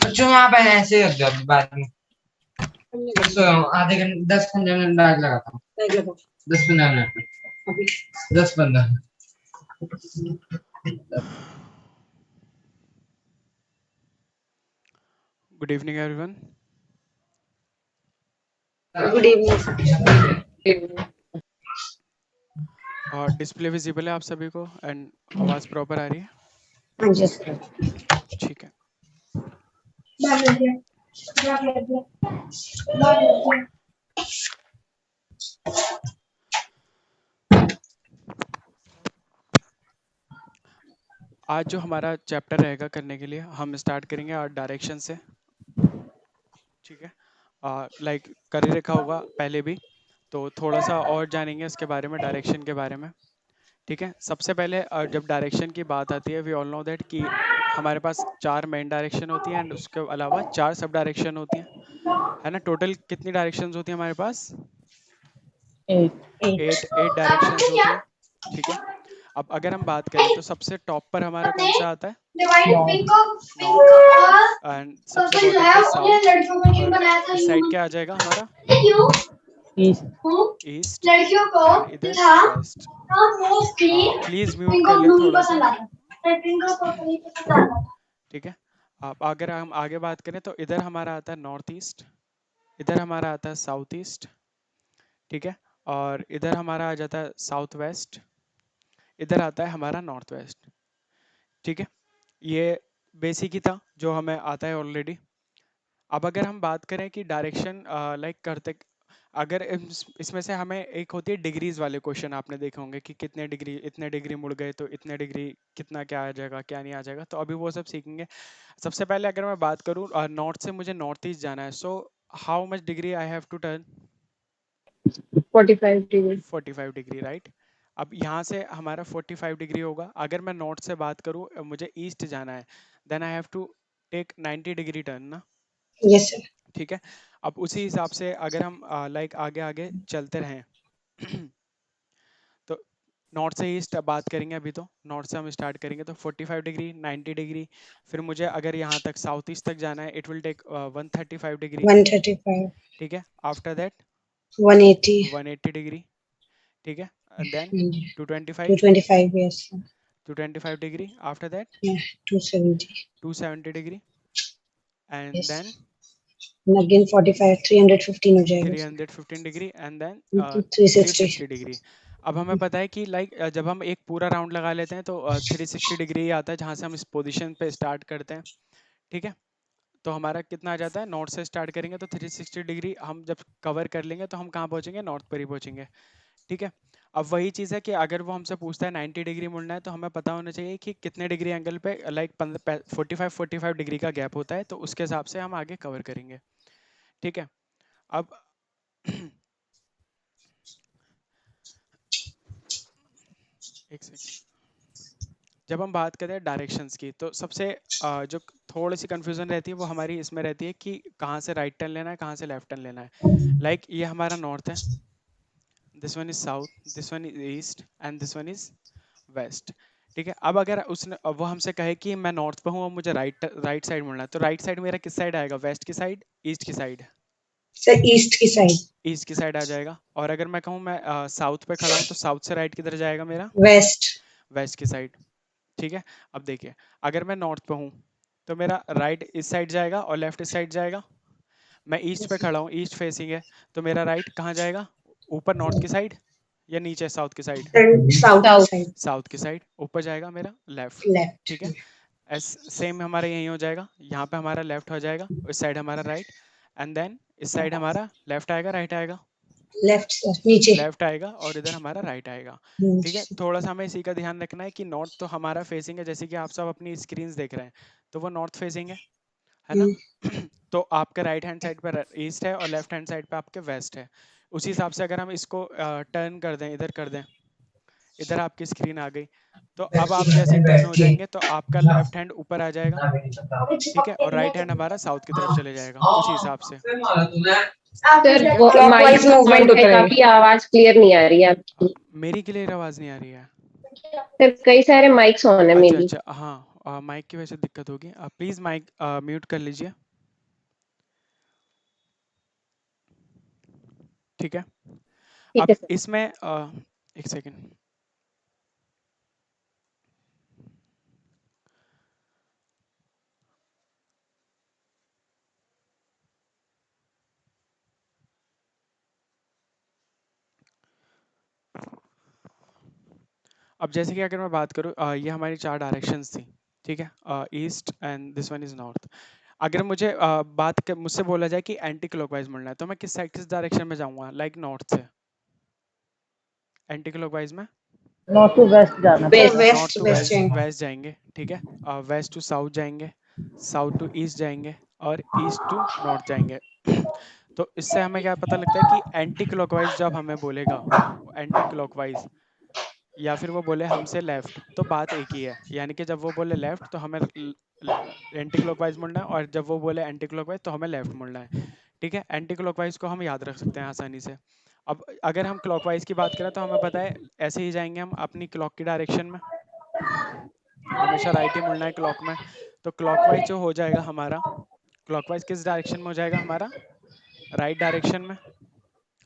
बच्चों आप ऐसे रख दो अभी बाद में। बस आधे घंटे 10-15 मिनट बाद लगाता हूँ। 10-15 minute 10-15। Good evening everyone. Good evening. और डिस्प्ले विजिबल है आप सभी को एंड आवाज़ प्रॉपर आ रही है? हाँ जी सर। ठीक है। आज जो हमारा चैप्टर रहेगा करने के लिए हम स्टार्ट करेंगे आर्ट डायरेक्शन से। ठीक है। लाइक कर ही रखा होगा पहले भी, तो थोड़ा सा और जानेंगे इसके बारे में, डायरेक्शन के बारे में। ठीक है। सबसे पहले जब डायरेक्शन की बात आती है, वी ऑल नो दैट कि हमारे पास 4 मेन डायरेक्शन होती हैं एंड उसके अलावा 4 सब डायरेक्शन होती हैं, है ना। टोटल कितनी डायरेक्शंस होती हैं हमारे पास? 8 डायरेक्शंस होती हैं। ठीक है। अब अगर हम बात करें तो सबसे टॉप पर हमारा कौन सा आता है? नॉर्थ। एंड सबसे बॉटम पे साउथ। और इस साइड क्या आ जाएगा हमारा? ईस्ट। एंड इधर वेस्ट। प्लीज म्यूट कर ले थोड़ा सा। ठीक है। अब अगर हम आगे बात करें तो इधर हमारा आता है नॉर्थ ईस्ट, इधर हमारा आता है साउथ ईस्ट। ठीक है। और इधर हमारा आ जाता है साउथ वेस्ट, इधर आता है हमारा नॉर्थ वेस्ट। ठीक है। ये बेसिक ही था जो हमें आता है ऑलरेडी। अब अगर हम बात करें कि डायरेक्शन लाइक करते, अगर इसमें से हमें एक होती है डिग्रीज वाले क्वेश्चन, आपने देखे होंगे कि कितने डिग्री, इतने डिग्री मुड़ गए तो इतने डिग्री कितना क्या आ जाएगा, क्या नहीं आ जाएगा, तो अभी वो सब सीखेंगे। सबसे पहले अगर मैं बात करूँ नॉर्थ से मुझे नॉर्थ ईस्ट जाना है, so how much degree I have to turn? 45 degree. 45 degree, right. अब यहाँ से हमारा 45 डिग्री होगा। अगर मैं नॉर्थ से बात करूँ, मुझे ईस्ट जाना है, then I have to take 90 degree turn ना। Yes sir. ठीक है। अब उसी हिसाब से अगर हम लाइक आगे आगे चलते रहें तो नॉर्थ से ईस्ट बात करेंगे। अभी तो नॉर्थ से हम स्टार्ट करेंगे तो 45 डिग्री, 90 डिग्री, फिर मुझे अगर यहाँ तक साउथ ईस्ट तक जाना है, इट विल टेक 135 डिग्री। 135। ठीक है। After that 180। 180 डिग्री। ठीक है। And then 225, 225 yes sir. 225 degree. After that 270 270 degree. And yes. Then again 45 315 हो जाएगा sir. 315 degree and then 360। 360 degree. अब हमें पता है कि लाइक जब हम एक पूरा राउंड लगा लेते हैं तो 360 डिग्री आता है जहाँ से हम इस पोजीशन पे स्टार्ट करते हैं। ठीक है। तो हमारा कितना आ जाता है? नॉर्थ से स्टार्ट करेंगे तो 360 डिग्री हम जब कवर कर लेंगे तो हम कहाँ पहुँचेंगे? नॉर्थ पर ही पहुँचेंगे। ठीक है। अब वही चीज़ है कि अगर वो हमसे पूछता है 90 डिग्री मुड़ना है, तो हमें पता होना चाहिए कि कितने डिग्री एंगल पे लाइक 45 डिग्री का गैप होता है, तो उसके हिसाब से हम आगे कवर करेंगे। ठीक है। अब एक सेकेंड। जब हम बात करें डायरेक्शंस की, तो सबसे जो थोड़ी सी कंफ्यूजन रहती है वो हमारी इसमें रहती है कि कहाँ से राइट टर्न लेना है, कहाँ से लेफ्ट टर्न लेना है। लाइक ये हमारा नॉर्थ है, this one is south, this one is east and this one is west. ठीक है। अब अगर उसने वो हमसे कहे कि मैं नॉर्थ पे हूँ और मुझे राइट साइड मुड़ना है, तो राइट साइड मेरा किस साइड आएगा? वेस्ट की साइड, ईस्ट की साइड? सर ईस्ट की साइड। ईस्ट की साइड आ जाएगा। और अगर मैं कहूँ मैं साउथ पे खड़ा हूँ, तो साउथ से राइट किधर जाएगा मेरा? वेस्ट। वेस्ट की साइड। ठीक है। अब देखिए, अगर मैं नॉर्थ पे हूँ तो मेरा राइट इस साइड जाएगा और लेफ्ट इस साइड जाएगा। मैं ईस्ट पे खड़ा हूँ, ईस्ट फेसिंग है, तो मेरा राइट कहाँ जाएगा? ऊपर नॉर्थ की साइड या नीचे साउथ की साइड? South side. साउथ की साइड। ऊपर जाएगा मेरा लेफ्ट। लेफ्ट। ठीक है। एस सेम हमारा यही हो जाएगा, यहाँ पे हमारा लेफ्ट हो जाएगा, इस साइड हमारा राइट, एंड देन इस साइड हमारा लेफ्ट आएगा, राइट आएगा? लेफ्ट सर नीचे। लेफ्ट आएगा और इधर हमारा राइट आएगा। ठीक है। थोड़ा सा हमें इसी का ध्यान रखना है कि नॉर्थ तो हमारा फेसिंग है, जैसे कि आप सब अपनी स्क्रीन देख रहे हैं, तो वो नॉर्थ फेसिंग है ना। तो आपके राइट हैंड साइड पर ईस्ट है और लेफ्ट हैंड साइड पे आपके वेस्ट है। उसी हिसाब से अगर हम इसको टर्न कर दें, इधर कर दें, इधर आपकी स्क्रीन आ गई, तो अब आप जैसे टर्न हो जाएंगे तो आपका लेफ्ट हैंड ऊपर आ जाएगा। ठीक है। और राइट हैंड हमारा साउथ की तरफ चले जाएगा उसी हिसाब से। सर ठीक है। वो माइक मूवमेंट है, काफी आवाज क्लियर नहीं आ रही है आपकी। मेरी क्लियर आवाज नहीं आ रही है? सर कई सारे माइक्स ऑन है मे अच्छा बी। अच्छा, हाँ माइक की वजह से दिक्कत होगी, प्लीज माइक म्यूट कर लीजिए। ठीक है, ठीक अब है सर। इसमें एक सेकेंड। अब जैसे कि अगर मैं बात करूँ, ये हमारी 4 डायरेक्शंस थी, ठीक है, east and this one is north. अगर मुझे मुझसे बोला जाए कि एंटी क्लॉकवाइज मुड़ना है, तो मैं किस डायरेक्शन में जाऊंगा? लाइक नॉर्थ से एंटी क्लॉकवाइज में नॉर्थ टू वेस्ट जाना वेस्ट पड़ेगा। North to west west west जाएंगे, ठीक है, वेस्ट टू साउथ जाएंगे, साउथ टू ईस्ट जाएंगे, और ईस्ट टू नॉर्थ जाएंगे। तो इससे हमें क्या पता लगता है कि एंटी क्लॉकवाइज जब हमें बोलेगा, एंटी क्लॉकवाइज, या फिर वो बोले हमसे लेफ्ट, तो बात एक ही है। यानी कि जब वो बोले लेफ्ट तो हमें एंटी क्लॉकवाइज मुड़ना है, और जब वो बोले एंटी क्लॉकवाइज तो हमें लेफ्ट मुड़ना है। ठीक है, एंटी क्लॉकवाइज को हम याद रख सकते हैं आसानी से। अब अगर हम क्लॉकवाइज की बात करें तो हमें पता है ऐसे ही जाएंगे हम अपनी क्लॉक की डायरेक्शन में, हमेशा राइट ही मुड़ना है क्लॉक में। तो क्लॉकवाइज जो हो जाएगा हमारा, क्लॉकवाइज किस डायरेक्शन में हो जाएगा हमारा? राइट डायरेक्शन में,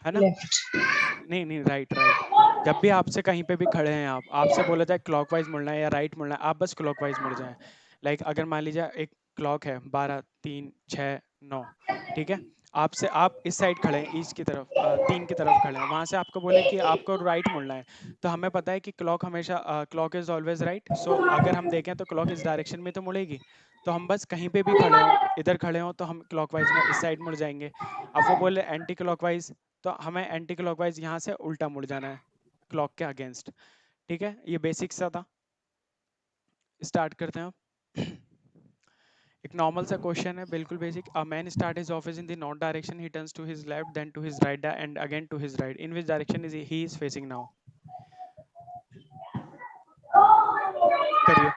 है ना? लेफ्ट। नहीं नहीं, राइट राइट। जब भी आपसे कहीं पे भी खड़े हैं, आप आपसे बोला जाए क्लॉकवाइज मुड़ना है या राइट मुड़ना है, आप बस क्लॉकवाइज मुड़ जाएं। लाइक अगर मान लीजिए एक क्लॉक है 12 3 6 9, ठीक है, आपसे आप इस साइड खड़े हैं, ईस्ट की तरफ, 3 की तरफ खड़े हैं, वहां से आपको बोले कि आपको राइट मुड़ना है, तो हमें पता है कि क्लॉक हमेशा क्लॉक इज ऑलवेज राइट। सो अगर हम देखें तो क्लॉक इस डायरेक्शन में तो मुड़ेगी। तो हम बस कहीं पे भी खड़े हों, इधर खड़े हों, तो हम क्लॉकवाइज में इस साइड मुड़ जाएंगे। अब वो बोले एंटी क्लॉकवाइज, तो हमें एंटी क्लॉकवाइज यहाँ से उल्टा मुड़ जाना है, क्लॉक के अगेंस्ट। ठीक है, ये बेसिक सा था। स्टार्ट करते हैं अब। एक नॉर्मल सा क्वेश्चन है, बिल्कुल basic. A man start his office in the north direction, he turns to his left, then to his right and again to his right. In which direction is he is facing now? करिए।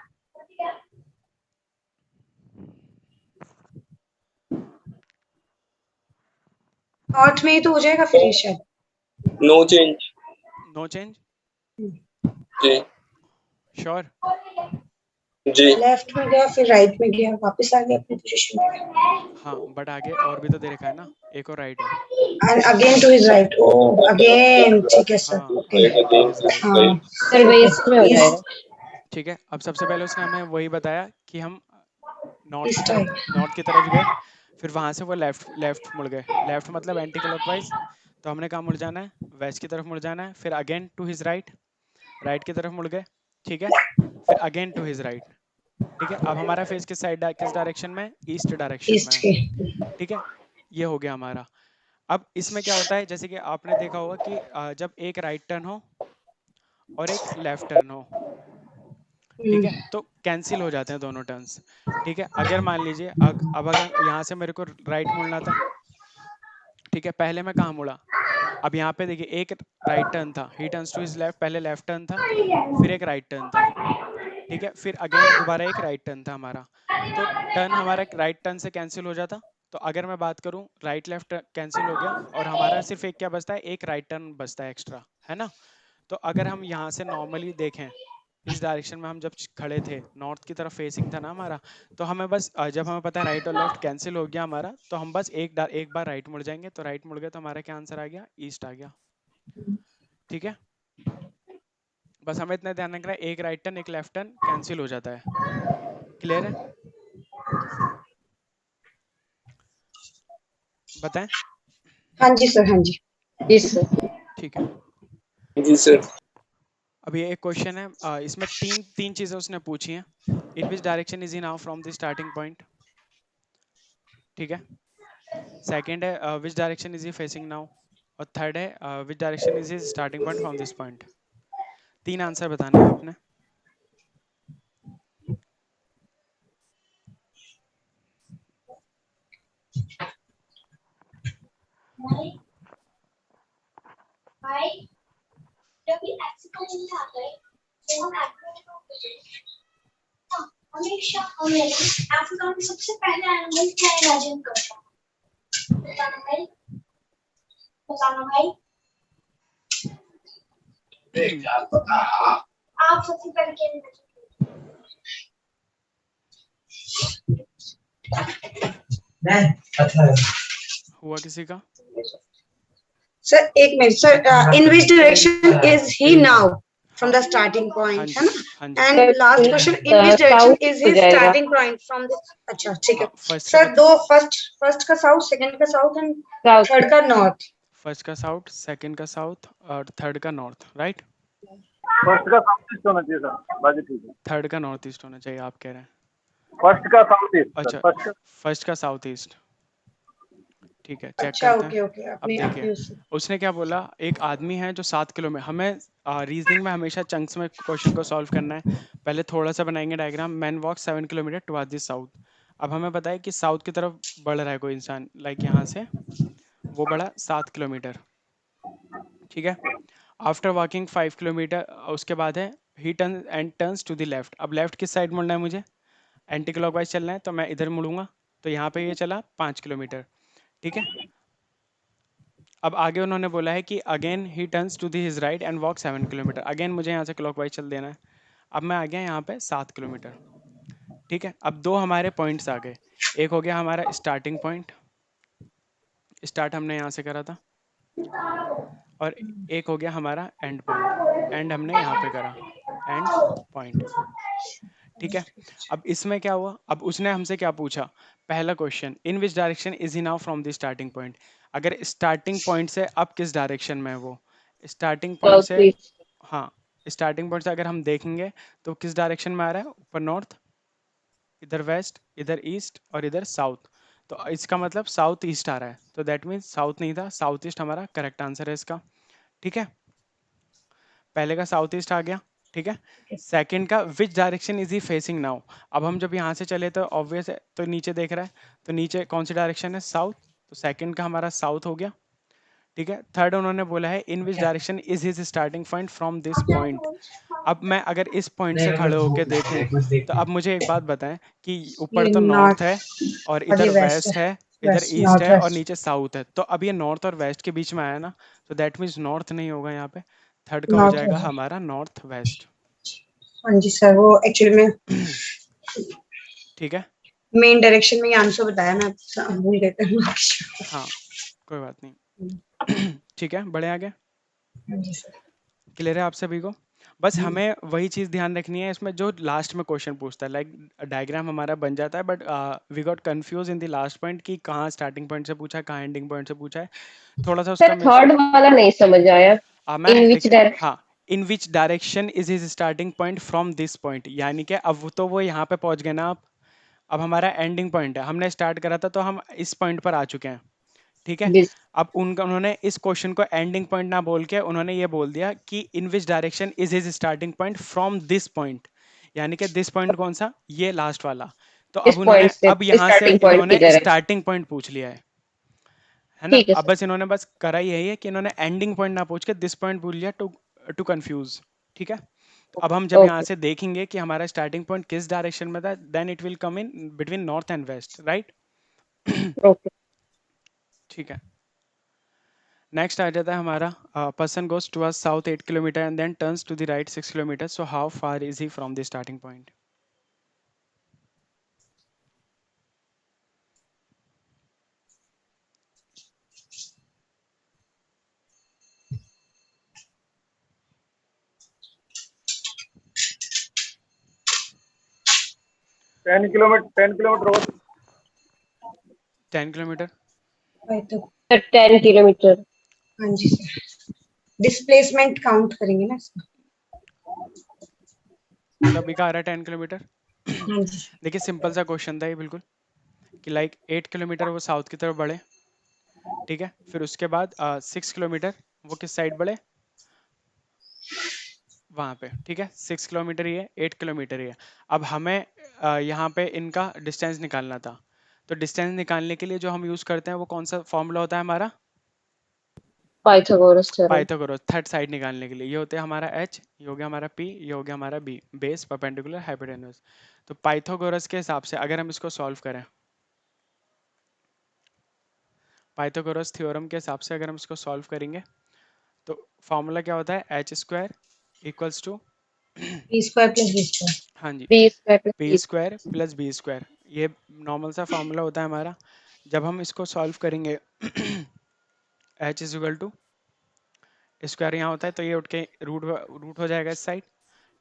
North में ही तो हो जाएगा फिर ये शायद। No change. No change? जी sure? जी। Left में गया फिर राइट में गया वापस आ गया अपनी पोजीशन पे। हाँ, बट आगे और भी तो दे रखा है ना, एक और राइट है। And again to his right. Oh again, ठीक है सर, हाँ, okay. Again to his right. हाँ सर वेस्ट में हो जाएगा। ठीक है, अब सबसे पहले उसने हमें वही बताया कि हम इस टाइप। नॉर्थ की तरफ गए, फिर वहां से वो लेफ्ट लेफ्ट मुड़ गए। लेफ्ट मतलब एंटी क्लॉकवाइज, तो हमने कहाँ मुड़ जाना है? वेस्ट की तरफ मुड़ जाना है। फिर again to his right, right की तरफ मुड़ गए, ठीक है, फिर अगेन टू हिज राइट। ठीक है, अब हमारा फेस किस साइड, किस डायरेक्शन में? ईस्ट डायरेक्शन में ईस्ट है। के। ठीक है, ये हो गया हमारा। अब इसमें क्या होता है, जैसे कि आपने देखा होगा कि जब एक राइट टर्न हो और एक लेफ्ट टर्न हो, ठीक है, तो कैंसिल हो जाते हैं दोनों टर्न्स। ठीक है, अगर मान लीजिए अब अगर यहाँ से मेरे को राइट मुड़ना था, ठीक है, पहले मैं कहाँ मुड़ा? अब यहाँ पे देखिए एक राइट टर्न था, he turns to his left, पहले लेफ्ट टर्न था, फिर एक राइट टर्न था, ठीक है, फिर अगेन दोबारा एक राइट टर्न था हमारा। तो टर्न हमारा राइट टर्न से कैंसिल हो जाता। तो अगर मैं बात करूं, राइट लेफ्ट कैंसिल हो गया और हमारा सिर्फ एक क्या बचता है? एक राइट टर्न बचता है एक्स्ट्रा, है ना? तो अगर हम यहाँ से नॉर्मली देखें, इस डायरेक्शन में हम जब खड़े थे, नॉर्थ की तरफ फेसिंग था ना हमारा, तो हमें बस जब हमें पता है राइट और लेफ्ट कैंसिल हो गया हमारा, तो हम बस एक बार राइट मुड़ जाएंगे। तो राइट मुड़ गए तो हमारा क्या आंसर आ गया? ईस्ट आ गया। ठीक है, बस हमें इतना ध्यान रखना है, एक राइट टर्न एक लेफ्ट टर्न कैंसिल हो जाता है। क्लियर है? बताएं। हाँ जी सर, हाँ जी। Yes sir. ठीक है, जी सर। अब ये एक क्वेश्चन है, इसमें तीन तीन चीजें उसने पूछी हैं। In which direction is he now from the starting point? ठीक है, सेकंड है which direction is he facing now, और थर्ड है which direction is he starting point from this point. तीन आंसर बताने हैं आपने। हमेशा अफ्रीका में सबसे पहले एनिमल क्या इमेजिन करता है? बताना भाई, बताना भाई। आप सबसे पहले क्या इमेजिन करते हैं? हुआ किसी का? Sir, एक minute sir, in which direction is he now from the starting हाँ point, जी, है ना? हाँ जी, And last question, in which direction south is हो his जाएगा। starting point from the? अच्छा ठीक है हाँ फर्स्ट का सर, दो फर्स्ट का साउथ, सेकंड का साउथ एंड साउथ थर्ड का नॉर्थ। फर्स्ट का साउथ, सेकंड का साउथ और थर्ड का नॉर्थ, राइट? फर्स्ट का साउथ ईस्ट होना चाहिए सर, बाकी ठीक है। थर्ड का नॉर्थ ईस्ट होना चाहिए, आप कह रहे हैं। फर्स्ट का साउथ ईस्ट सर, अच्छा, फर्स्ट का फर्स्ट का साउथ ईस्ट, ठीक है, चेक अच्छा करते हैं। ओके अब अपने देखिए उसने क्या बोला, एक आदमी है जो 7 किलोमीटर, हमें रीजनिंग में हमेशा चंक्स में क्वेश्चन को सॉल्व करना है। पहले थोड़ा सा बनाएंगे diagram, man walk 7 kilometre towards the south. अब हमें पता है कि साउथ की तरफ बढ़ रहा है कोई इंसान, लाइक यहाँ से वो बढ़ा 7 किलोमीटर, ठीक है। आफ्टर वॉकिंग 5 किलोमीटर, उसके बाद है he turn and turns to the left. अब लेफ्ट किस साइड मुड़ना है मुझे, एंटी क्लॉकवाइज चलना है, तो मैं इधर मुड़ूंगा, तो यहाँ पे ये चला 5 किलोमीटर, ठीक है। अब आगे उन्होंने बोला है कि again he turns to the his right and walk 7 kilometre, again मुझे यहाँ से क्लॉकवाइज चल देना है। अब मैं आ गया यहाँ पे 7 किलोमीटर, ठीक है। अब दो हमारे पॉइंट्स आ गए, एक हो गया हमारा स्टार्टिंग पॉइंट, स्टार्ट हमने यहाँ से करा था, और एक हो गया हमारा एंड पॉइंट, एंड हमने यहाँ पे करा, एंड पॉइंट, ठीक है। अब इसमें क्या हुआ, अब उसने हमसे क्या पूछा, पहला question, in which direction is he now from the starting point. अगर स्टार्टिंग पॉइंट से अब किस डायरेक्शन में है वो, स्टार्टिंग पॉइंट साउथ से, ईस्ट। हाँ स्टार्टिंग पॉइंट से अगर हम देखेंगे तो किस डायरेक्शन में आ रहा है, ऊपर नॉर्थ, इधर वेस्ट, इधर ईस्ट और इधर साउथ। तो इसका मतलब साउथ ईस्ट आ रहा है, तो दैट मीन्स साउथ नहीं था, साउथ ईस्ट हमारा करेक्ट आंसर है इसका, ठीक है। पहले का साउथ ईस्ट आ गया, ठीक है। सेकंड का विच direction is he facing now. अब हम जब यहाँ से चले तो ऑब्वियस है, तो नीचे देख रहा है, तो नीचे कौन सी डायरेक्शन है, साउथ, तो सेकंड का हमारा साउथ हो गया, ठीक है। थर्ड उन्होंने बोला है in which direction is his starting point from this point. अब मैं अगर इस पॉइंट से खड़े होकर देखूं, तो अब मुझे एक बात बताएं कि ऊपर ये तो नॉर्थ नॉर्थ है और और ये इधर वेस्ट वेस्ट है, है, इधर वेस्ट ईस्ट नॉर्थ है और वेस्ट। नीचे साउथ है, तो अब ये नॉर्थ और वेस्ट के बीच में आया ना, तो दैट मीन्स नॉर्थ नहीं होगा यहाँ पे, थर्ड का हो नॉर्थ जाएगा वेस्ट, हमारा नॉर्थ वेस्ट, हाँ जी सर, वो एक्चुअली में ठीक है। मेन डायरेक्शन में ही आंसर बताया, मैं भूल गई थी। हाँ कोई बात नहीं, ठीक है, बढ़े आगे, हाँ जी सर। क्लियर है आप सभी को। बस हमें वही चीज़ ध्यान रखनी है इसमें, जो लास्ट में क्वेश्चन पूछता है, लाइक डायग्राम हमारा बन जाता है, but we got confuse in the last point कि कहाँ स्टार्टिंग पॉइंट से पूछा है, कहाँ एंडिंग पॉइंट से पूछा है, थोड़ा सा उसका सर थर्ड वाला नहीं समझ आया, मैं इन विच देखिए, डायरेक्शन। हाँ, in which direction is his starting point from this point, यानी कि अब तो वो यहाँ पे पहुंच गए ना आप, अब हमारा एंडिंग पॉइंट है, हमने स्टार्ट करा था तो हम इस पॉइंट पर आ चुके हैं, ठीक है। अब उन्होंने इस क्वेश्चन को एंडिंग पॉइंट ना बोल के उन्होंने ये बोल दिया कि in which direction is his starting point from this point, यानी कि दिस पॉइंट कौन सा, ये लास्ट वाला। तो इस अब उन्होंने, पॉइंट से अब यहाँ से स्टार्टिंग पॉइंट इन्होंने किधर है? स्टार्टिंग पॉइंट पूछ लिया है ना। ठीक है अब सर। बस इन्होंने बस करा यही है कि इन्होंने एंडिंग पॉइंट ना पूछ के दिस पॉइंट पूछ लिया, टू टू कंफ्यूज, ठीक है। तो अब हम जब यहाँ ओके से देखेंगे कि हमारा स्टार्टिंग पॉइंट किस डायरेक्शन में था, then it will come in between north and west, right. Okay. ठीक है, नेक्स्ट आ जाता है हमारा, person goes towards south 8 kilometre and then turns to the right 6 kilometre, so how far is he from the starting point. Ten kilometre और 10 kilometre, तो sir 10 kilometre. हाँ जी सर, डिस्प्लेसमेंट काउंट करेंगे ना इसमें। सभी का आ रहा है 10 किलोमीटर। हाँ जी सर। देखिए सिंपल सा क्वेश्चन था ये बिल्कुल, कि लाइक 8 किलोमीटर वो साउथ की तरफ बढ़े, ठीक है, फिर उसके बाद 6 किलोमीटर वो किस साइड बढ़े, वहाँ पे, ठीक है। 6 किलोमीटर ही है, 8 किलोमीटर ही है। अब हमें यहाँ पे इनका डिस्टेंस निकालना था, तो डिस्टेंस निकालने के लिए जो हम यूज़ करते हैं वो कौन सा फॉर्मूला होता है हमारा, Pythagoras theorem. Pythagoras, third side निकालने के लिए ये होते हैं हमारा h, ये हो गया हमारा p, ये हो गया हमारा b, बेस, परपेंडिकुलर, हाइपोटेन्यूज। तो पाइथागोरस के हिसाब से अगर हम इसको सॉल्व करें, पाइथागोरस थ्योरम के हिसाब से अगर हम इसको सॉल्व करेंगे, तो फॉर्मूला क्या होता है, H square equals to, B square plus B square. हाँ जी, B square plus P B. Square plus B square, ये नॉर्मल सा फॉर्मूला होता है हमारा। जब हम इसको सॉल्व करेंगे h is equal to square यहाँ होता है तो ये उठ के रूट हो जाएगा इस साइड,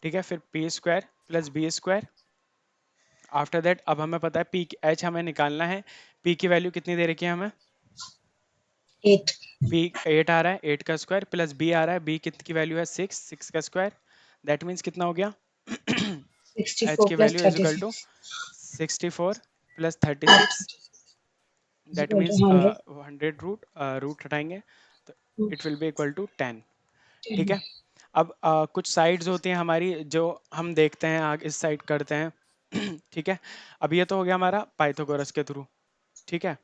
ठीक है। फिर P square plus B square. After that अब हमें पता है पी एच हमें निकालना है। पी की वैल्यू कितनी दे रखी है हमें? 8. पी 8 आ रहा है, 8 का स्क्वायर प्लस बी आ रहा है, बी कितनी की वैल्यू है 6, 6 का स्क्वायर। दैट मीन्स कितना हो गया? एच 64 की plus value is equal to 36 64 plus 36। is that equal to means 100. 100 root हटाएंगे तो Hmm. It will be equal to 10, ठीक है। अब कुछ साइड्स होती हैं हमारी जो हम देखते हैं आगे इस साइड करते हैं ठीक है। अब ये तो हो गया हमारा पाइथागोरस के थ्रू, ठीक है।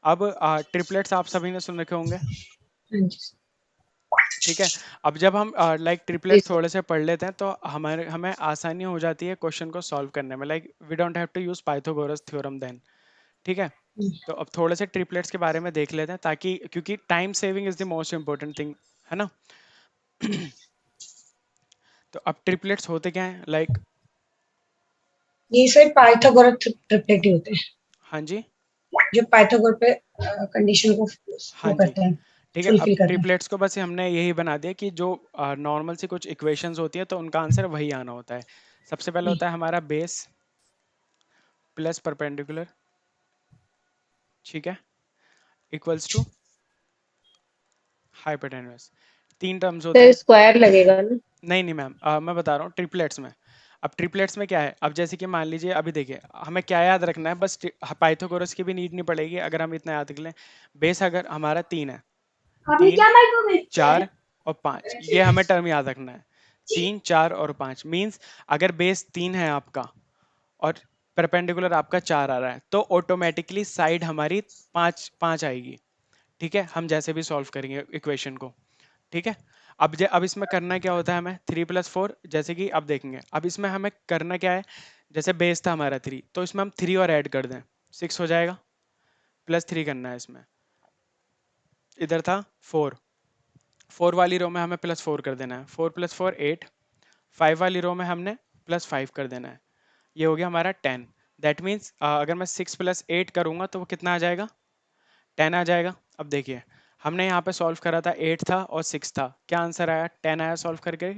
अब ट्रिपलेट्स आप सभी ने सुन रखे होंगे, हाँ जी ठीक है। अब जब हम लाइक जी ट्रिपलेट सर. थोड़े से पढ़ लेते हैं तो हमें आसानी हो जाती है क्वेश्चन को सॉल्व करने में। Like we don't have to use Pythagoras theorem then, ठीक है। तो अब थोड़े से ट्रिपलेट्स के बारे में देख लेते हैं ताकि, क्योंकि time saving is the most important thing, है ना। तो अब ट्रिपलेट्स होते क्या हैं? लाइक ये सर पाइथागोरस ट्रिपलेट ही होते हैं हाँ जी, जो पाइथागोरस पे कंडीशन को हाँ वो जी, करते हैं, ठीक है। अब फुलफिल करते हैं. ट्रिपलेट्स को बस हमने यही बना दिया कि जो नॉर्मल सी कुछ इक्वेशंस होती है तो उनका आंसर वही आना होता है। सबसे पहले होता है हमारा बेस प्लस परपेंडिकुलर, ठीक है, इक्वल्स टू हाइपोटेन्यूज। तीन टर्म्स होते सर हैं। स्क्वायर लगेगा ना? नहीं मैम, मैं बता रहा हूँ ट्रिपलेट्स में। अब ट्रिपलेट्स में क्या है, अब जैसे कि मान लीजिए अभी देखिए हमें क्या याद रखना है, बस पाइथागोरस की भी नीड नहीं पड़ेगी अगर हम इतना याद कर लें। बेस अगर हमारा 3 है, आपने 3, क्या माइक्रोवेव किया है? 4 और 5, ये हमें टर्म याद रखना है। 3, 4 और 5 मीन्स अगर बेस 3 है आपका और परपेंडिकुलर आपका 4 आ रहा है तो ऑटोमेटिकली साइड हमारी 5 5 आएगी, ठीक है। हम जैसे भी सॉल्व करेंगे इक्वेशन को, ठीक है। अब इसमें करना क्या होता है हमें? 3+4, जैसे कि अब देखेंगे। अब इसमें हमें करना क्या है, जैसे बेस था हमारा 3 तो इसमें हम 3 और ऐड कर दें, 6 हो जाएगा। +3 करना है इसमें। इधर था 4, 4 वाली रो में हमें +4 कर देना है, 4+4 8। 5 वाली रो में हमने +5 कर देना है, ये हो गया हमारा 10। दैट मीन्स अगर मैं 6 + 8 करूंगा तो वो कितना आ जाएगा? 10 आ जाएगा। अब देखिए हमने यहाँ पे सॉल्व करा था 8 था और 6 था, क्या आंसर आया? 10 आया सॉल्व करके।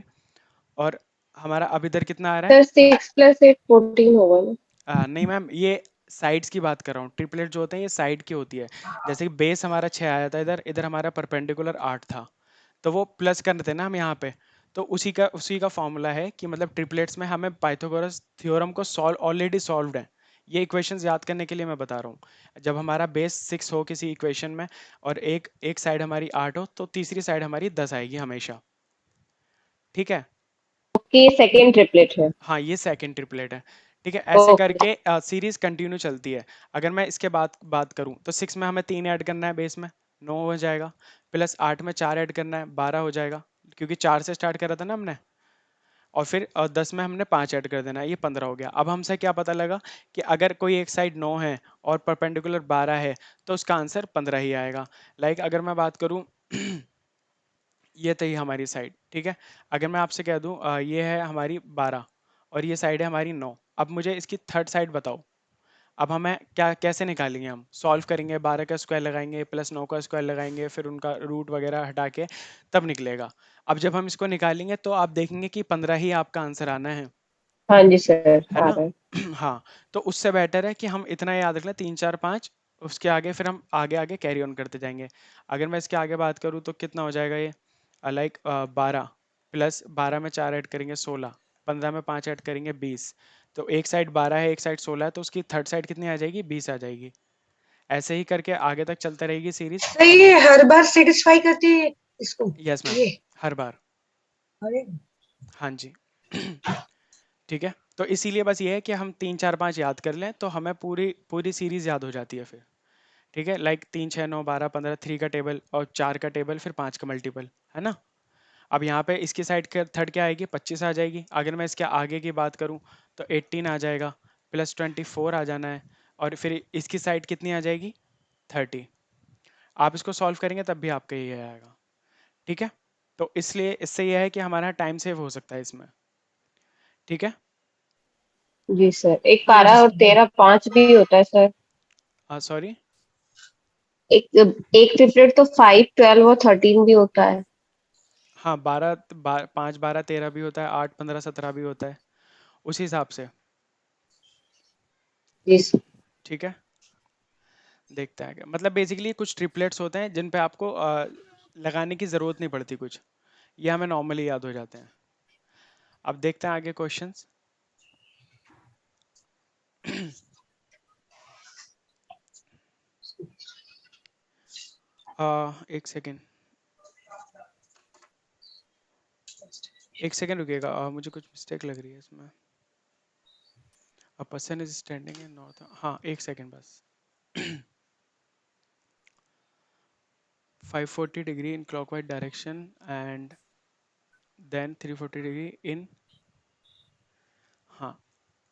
और हमारा अब इधर कितना आ रहा सर 6 + 8 14 होगा ना? है? नहीं मैम, ये साइड्स की बात कर रहा हूँ। ट्रिपलेट जो होते हैं ये साइड की होती है। जैसे कि बेस हमारा 6 आया था, इधर इधर हमारा परपेंडिकुलर 8 था, तो वो प्लस कर देते ना हम यहाँ पे। तो उसी का फॉर्मूला है कि मतलब ट्रिपलेट्स में हमें पाइथागोरस थ्योरम को सॉल्व ऑलरेडी सॉल्व्ड है। ये इक्वेशंस याद करने के लिए मैं बता रहा हूँ। जब हमारा बेस 6 हो किसी इक्वेशन में और एक एक साइड हमारी 8 हो तो तीसरी साइड हमारी 10 आएगी हमेशा, ठीक है। ओके, सेकंड ट्रिपलेट है. हाँ ये सेकंड ट्रिपलेट है, ठीक है। ऐसे ओके. करके सीरीज कंटिन्यू चलती है। अगर मैं इसके बाद बात करूं तो 6 में हमें 3 ऐड करना है बेस में, 9 हो जाएगा। प्लस 8 में 4 ऐड करना है, 12 हो जाएगा, क्योंकि 4 से स्टार्ट करा था ना हमने। और फिर 10 में हमने 5 ऐड कर देना है, ये 15 हो गया। अब हमसे क्या पता लगा कि अगर कोई एक साइड 9 है और परपेंडिकुलर 12 है तो उसका आंसर 15 ही आएगा। लाइक अगर मैं बात करूं ये तो ही हमारी साइड, ठीक है। अगर मैं आपसे कह दूं ये है हमारी 12 और ये साइड है हमारी 9। अब मुझे इसकी थर्ड साइड बताओ। अब हमें क्या कैसे निकालेंगे? हम सॉल्व करेंगे, 12 का स्क्वायर लगाएंगे प्लस 9 का स्क्वायर लगाएंगे, फिर उनका रूट वगैरह हटा के तब निकलेगा। अब जब हम इसको निकालेंगे तो आप देखेंगे कि 15 ही आपका आंसर आना हाँ जी सर, है आ ना। रहा है. हाँ, तो उससे बेटर है कि हम इतना याद रख लें, 3 4 5, उसके आगे फिर हम आगे आगे कैरी ऑन करते जाएंगे। अगर मैं इसके आगे बात करूँ तो कितना हो जाएगा ये? लाइक 12 प्लस 12 में 4 ऐड करेंगे 16, 15 में 5 ऐड करेंगे 20। तो एक साइड 12 है एक साइड 16 है तो उसकी थर्ड साइड कितनी आ जाएगी? 20 आ जाएगी। ऐसे ही करके आगे तक चलते रहेगी सीरीज। सर ये हर बार सेटिस्फाई करती है इसको, यस मैम, ये. हर बार। अरे हाँ जी ठीक है। तो इसीलिए बस ये है कि हम 3 4 5 याद कर लें तो हमें पूरी पूरी सीरीज याद हो जाती है फिर, ठीक है। लाइक 3 6 9 12 15, 3 का टेबल और 4 का टेबल फिर 5 का मल्टीपल, है ना। अब यहाँ पे इसकी साइड के थर्ड क्या आएगी? 25 आ जाएगी। अगर मैं इसके आगे की बात करूँ तो 18 आ जाएगा, प्लस 24 आ जाना है, और फिर इसकी साइड कितनी आ जाएगी? 30। आप इसको सॉल्व करेंगे तब भी आपका ये आएगा, ठीक है। तो इसलिए इससे यह है कि हमारा टाइम सेव हो सकता है इसमें, ठीक है। जी सर, एक 12 और 13 5 भी होता है सर। सॉरी, एक एक ट्रिपलेट तो 5 12 और 13 भी होता है। हाँ 5 12 13 भी होता है, 8 15 17 भी होता है, उसी हिसाब से। जी सर। ठीक है, देखते हैं मतलब बेसिकली कुछ ट्रिपलेट्स होते हैं जिन पे आपको लगाने की ज़रूरत नहीं पड़ती कुछ, ये हमें नॉर्मली याद हो जाते हैं। अब देखते हैं आगे क्वेश्चंस। एक सेकेंड, एक सेकेंड रुकिएगा, मुझे कुछ मिस्टेक लग रही है इसमें। A person is standing in north, हाँ एक सेकेंड बस। 540 degree in clockwise direction and then 340 degree in, हाँ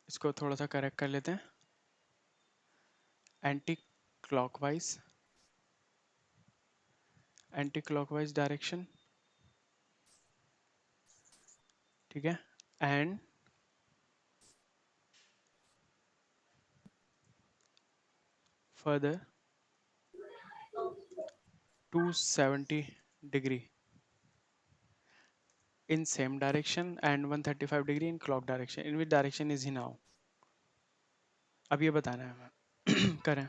इसको थोड़ा सा करेक्ट कर लेते हैं, एंटी क्लॉकवाइज डायरेक्शन, ठीक है, and further 270 degree in same direction and 135 degree in clock direction. In which direction is he now? अब ये बताना है हमें। करें।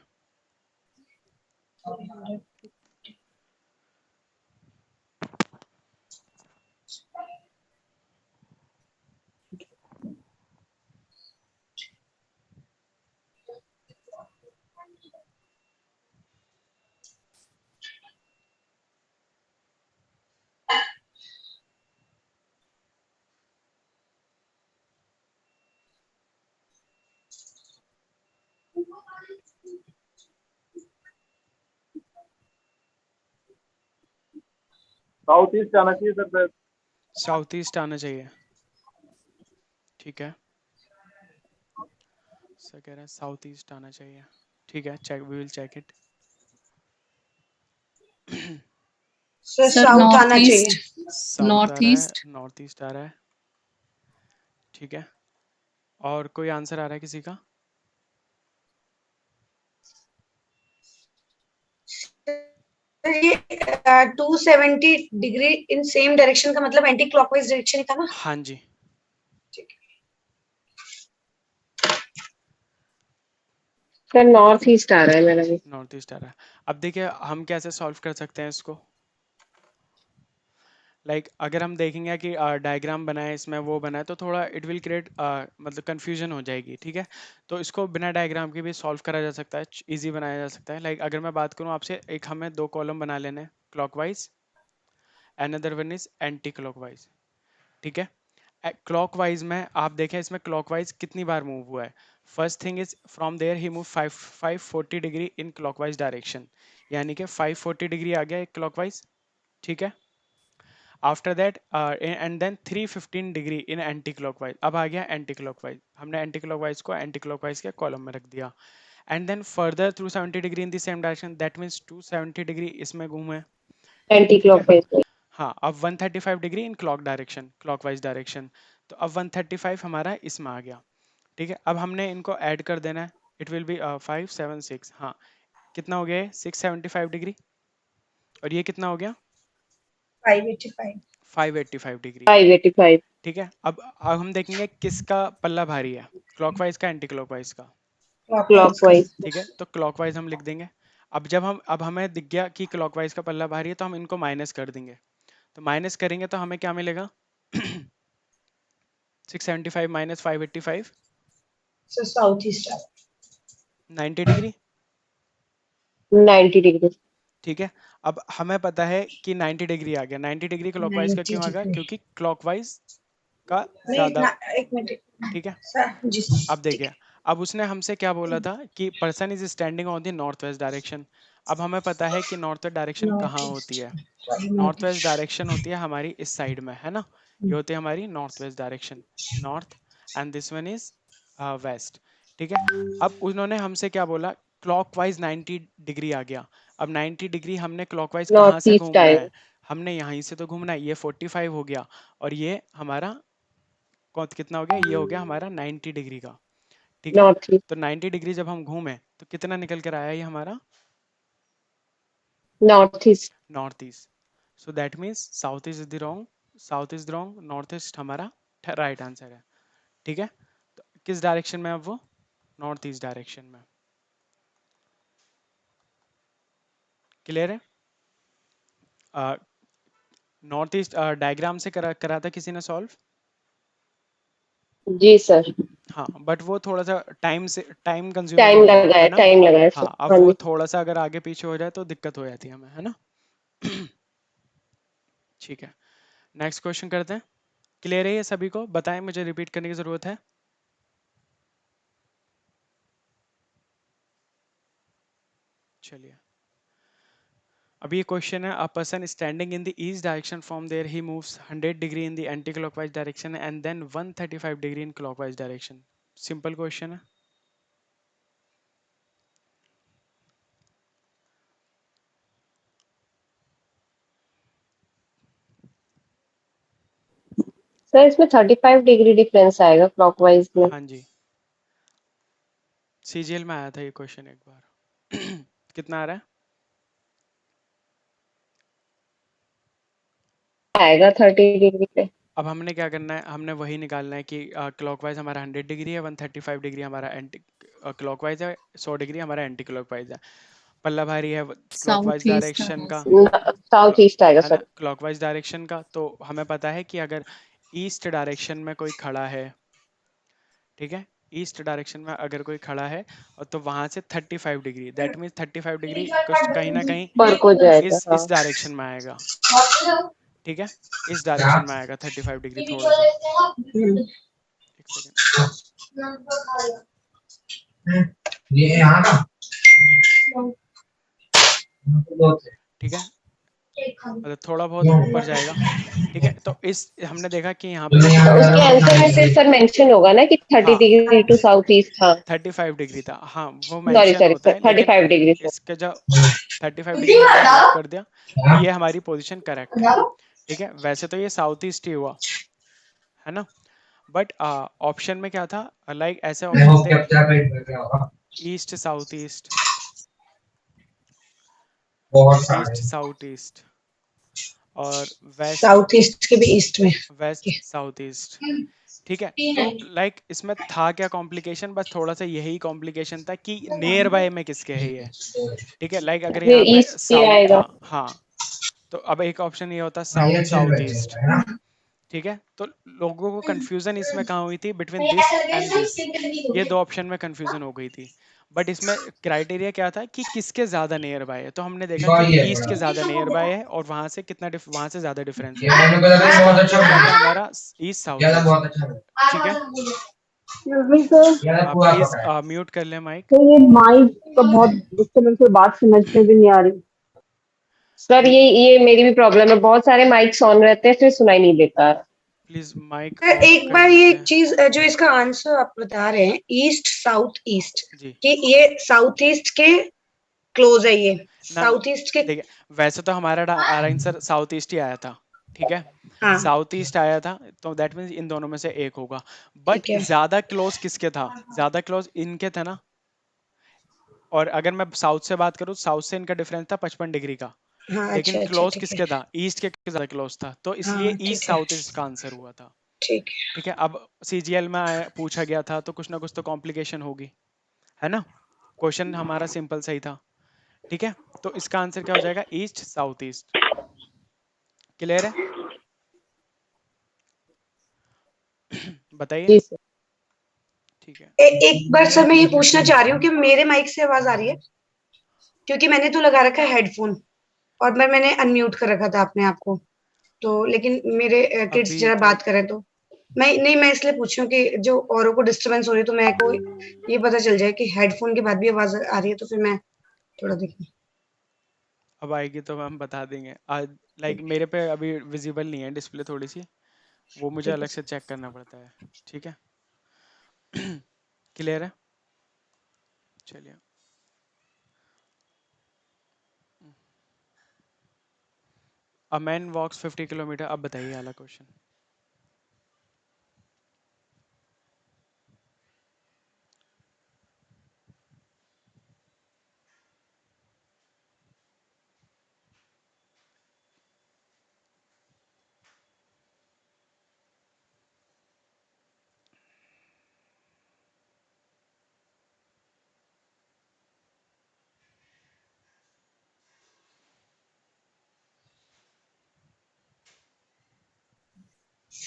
साउथ ईस्ट आना चाहिए सर। साउथ ईस्ट आना चाहिए, ठीक है, सर कह रहा है साउथ ईस्ट आना चाहिए, ठीक है, check, we will check it. Sir sir south north आना चाहिए। ईस्ट, साउथ आ नॉर्थ रहा है, ईस्ट। नॉर्थ ईस्ट आ रहा है, ठीक है, और कोई आंसर आ रहा है किसी का? ये 270 डिग्री इन सेम डायरेक्शन का मतलब एंटी क्लॉकवाइज डायरेक्शन ही था ना। हाँ जी, सर नॉर्थ ईस्ट आ रहा है मेरा भी। नॉर्थ ईस्ट आ रहा है। अब देखिए हम कैसे सॉल्व कर सकते हैं इसको, अगर हम देखेंगे कि डायग्राम बनाए इसमें वो बनाए तो थोड़ा इट विल क्रिएट मतलब कंफ्यूजन हो जाएगी, ठीक है, तो इसको बिना डायग्राम के भी सॉल्व करा जा सकता है, इजी बनाया जा सकता है। अगर मैं बात करूँ आपसे, एक हमें 2 कॉलम बना लेने हैं clockwise, another one is anti clockwise, ठीक है। क्लॉकवाइज में आप देखें इसमें क्लॉकवाइज कितनी बार मूव हुआ है, first thing is from there he move 540 degree in clockwise direction, यानी कि 540 डिग्री आ गया एक क्लॉकवाइज, ठीक है। After that and then 315 degree in anti clockwise, अब आ गया एंटी क्लॉकवाइज, हमने एंटी क्लॉकवाइज को एंटी क्लॉकवाइज के कॉलम में रख दिया, and then further 270 degree in the same direction, that means 270 degree इसमें घूमे, एंटी ठीक है। क्लॉकवाइज। हाँ, अब 135 degree in clock direction, clockwise direction, तो अब 135 हमारा इसमें आ गया, ठीक है। अब हमने इनको ऐड कर देना है, इट विल बी 576, हाँ कितना हो गया, 675 डिग्री, और ये कितना हो गया, 585। 585 डिग्री, 585। ठीक है। अब हम देखेंगे किसका पल्ला भारी है, क्लॉकवाइज का एंटी क्लॉकवाइज का, क्लॉकवाइज। ठीक है, तो क्लॉकवाइज हम लिख देंगे। अब हमें दिख गया कि क्लॉकवाइज का पल्ला भारी है, तो हम इनको माइनस कर देंगे, तो माइनस करेंगे तो हमें क्या मिलेगा, 675 minus 585, sir south east 90 degree, 90 degree. ठीक है। अब हमें पता है कि 90 डिग्री आ गया, 90 डिग्री क्लॉकवाइज का 90 क्यों आ गया, डिग्री। क्योंकि क्लॉकवाइज का नहीं ज्यादा, ना, एक मिनट ठीक है। सर जी। अब देखिए, अब उसने हमसे क्या बोला था कि person is standing on the north west direction, अब हमें पता है कि नॉर्थ वेस्ट डायरेक्शन नॉर्थ कहाँ होती ईस्ट, है, sorry north north west east. Direction होती है हमारी इस साइड में, है ना, ये होती है हमारी north west direction, north, and this one is west, ठीक है। अब उन्होंने हमसे क्या बोला, क्लॉकवाइज 90 डिग्री आ गया, अब 90 डिग्री हमने क्लॉकवाइज कहाँ नॉर्थ से ईस्ट घूमना है, आएगा। हमने यहीं से तो घूमना है, ये 45 हो गया, और ये हमारा कितना हो गया, ये हो गया हमारा 90 डिग्री का, ठीक है, नॉर्थ ईस्ट, तो 90 डिग्री जब हम घूमे तो कितना निकल कर आया ये हमारा north east. North east. So that means south east is the wrong, south east wrong, north east हमारा राइट आंसर है। ठीक है, तो किस डायरेक्शन में अब वो नॉर्थ ईस्ट डायरेक्शन में। क्लियर है? नॉर्थ ईस्ट डायग्राम से करा था किसी ने सॉल्व? जी सर, हाँ, बट वो थोड़ा सा टाइम कंज्यूमिंग टाइम हो गया लगा है है, ना। टाइम लगा है सर। हाँ, अब हाँ वो जी। थोड़ा सा अगर आगे पीछे हो जाए तो दिक्कत हो जाती है हमें, है ना। ठीक है, नेक्स्ट क्वेश्चन करते हैं। क्लियर है ये सभी को? बताएं, मुझे रिपीट करने की जरूरत है? चलिए, अब ये क्वेश्चन है, a person standing in the east direction from there he moves 100 degree in the anti clockwise direction and then 135 degree in clockwise direction. Simple question है। सर इसमें 35 डिग्री डिफरेंस आएगा क्लॉकवाइज में। हाँ जी, सीजीएल में आया था ये क्वेश्चन एक बार। कितना आ रहा है? आएगा 30 डिग्री पे। अब हमने क्या करना है, हमने वही निकालना है कि क्लॉकवाइज हमारा 100 डिग्री है, 135 डिग्री हमारा एंटी क्लॉकवाइज है, 100 डिग्री हमारा एंटी क्लॉकवाइज है। पल्ला भारी है क्लॉकवाइज साउथ ईस्ट डायरेक्शन का, साउथ ईस्ट आएगा है ना, सर। क्लॉकवाइज डायरेक्शन का। तो हमें पता है कि अगर ईस्ट डायरेक्शन में कोई खड़ा है, ठीक है, ईस्ट डायरेक्शन में अगर कोई खड़ा है और तो वहां से 35 डिग्री, दैट मीन्स 35 डिग्री कुछ कहीं ना कहीं ऊपर को जाएगा, हाँ। इस डायरेक्शन में आएगा। ठीक है, इस डायरेक्शन में आएगा 35 डिग्री थोड़ा सा। एक सेकेंड, ये यहाँ का ठीक है, मतलब थोड़ा बहुत ऊपर जाएगा। ठीक है, तो इस हमने देखा कि यहाँ पे तो उसके आंसर में फिर सर मेंशन होगा ना कि 30 हाँ डिग्री टू साउथ ईस्ट। हाँ, 35 डिग्री था, हाँ वो सॉरी मेंशन सॉरी होता सर, है, लेकिन 35 डिग्री सर। इसके जो 35 डिग्री हमने मार्क कर दिया तो ये हमारी पोजीशन करेक्ट है। ठीक है, वैसे तो ये साउथ ईस्ट ही हुआ, है ना, बट ऑप्शन में क्या था, लाइक ऐसे ऑप्शन थे ईस्ट साउथ ईस्ट, बहुत सारे ईस्ट साउथ ईस्ट और वेस्ट साउथ ईस्ट के भी ईस्ट में। West south east. ठीक है, तो लाइक इसमें था क्या कॉम्प्लिकेशन, बस थोड़ा सा यही कॉम्प्लिकेशन था कि नियर बाय में किसके है ये। ठीक है, लाइक अगर फिर यहाँ पे ईस्ट पे साउथ आएगा। था, हाँ, तो अब एक ऑप्शन ये होता साउथ साउथ ईस्ट। ठीक है, तो लोगों को कंफ्यूजन इसमें कहाँ हुई थी, बिटवीन दिस एंड दिस, ये दो ऑप्शन में कंफ्यूजन हो गई थी। बट इसमें क्राइटेरिया क्या था कि किसके ज्यादा नियर बाय है, तो हमने देखा कि ईस्ट के ज्यादा नियर बाय है और वहां से कितना वहां से ज्यादा डिफरेंस है, बहुत अच्छा है हमारा ईस्ट साउथ ईस्ट। बहुत अच्छा ठीक है, पूरा प्लीज पता है म्यूट कर ले माइक। तो ये माइक का बहुत डिस्टर्बेंस से बात समझ में भी नहीं आ रही। सर ये मेरी भी प्रॉब्लम है, बहुत सारे माइक्स ऑन रहते हैं फिर सुनाई नहीं देता। प्लीज माइक सर म्यूट एक कर बार ये लीजिए। चीज जो इसका आंसर आप बता रहे हैं ईस्ट साउथ ईस्ट, जी कि ये साउथ ईस्ट के क्लोज है, ये ना, साउथ ईस्ट के। देखिए वैसे तो हमारा आंसर साउथ ईस्ट ही आया था। ठीक है, हाँ साउथ ईस्ट आया था, तो दैट मीन्स इन दोनों में से एक होगा। बट ठीक है। ज्यादा क्लोज किसके था, ज्यादा क्लोज इनके थे ना। और अगर मैं साउथ से बात करूँ, साउथ से इनका डिफरेंस था 55 डिग्री का, हाँ लेकिन अच्छा अच्छा क्लोज ठीक है। किसके था, ईस्ट के ज्यादा क्लोज था, तो इसलिए हाँ ईस्ट ठीक है साउथ ईस्ट का आंसर हुआ था। ठीक ठीक है, अब सीजीएल में पूछा गया था तो कुछ ना कुछ तो कॉम्प्लिकेशन होगी, है ना। क्वेश्चन हमारा सिंपल सही था। ठीक है, तो इसका आंसर क्या हो जाएगा, ईस्ट साउथ ईस्ट। क्लियर है? बताइए। जी सर। ठीक है, एक बार सर मैं ये पूछना चाह रही हूँ कि मेरे माइक से आवाज आ रही है, क्योंकि मैंने तो लगा रखा है हेडफोन और मैंने अनम्यूट कर रखा था अपने आप को, तो लेकिन मेरे किड्स अभी जरा तो बात करें तो मैं इसलिए पूछ रही हूँ कि जो औरों को डिस्टरबेंस हो रही है तो मेरे को ये पता चल जाए कि हेडफोन के बाद भी आवाज आ रही है, तो फिर मैं थोड़ा देखूँ। अब आएगी तो हम बता देंगे आज। लाइक मेरे पे अभी विजिबल नहीं है डिस्प्ले थोड़ी सी, वो मुझे ठीक है अलग सर। से चेक करना पड़ता है। ठीक है, क्लियर है? चलिए, अ मैन वॉक्स 50 किलोमीटर। अब बताइए वाला क्वेश्चन।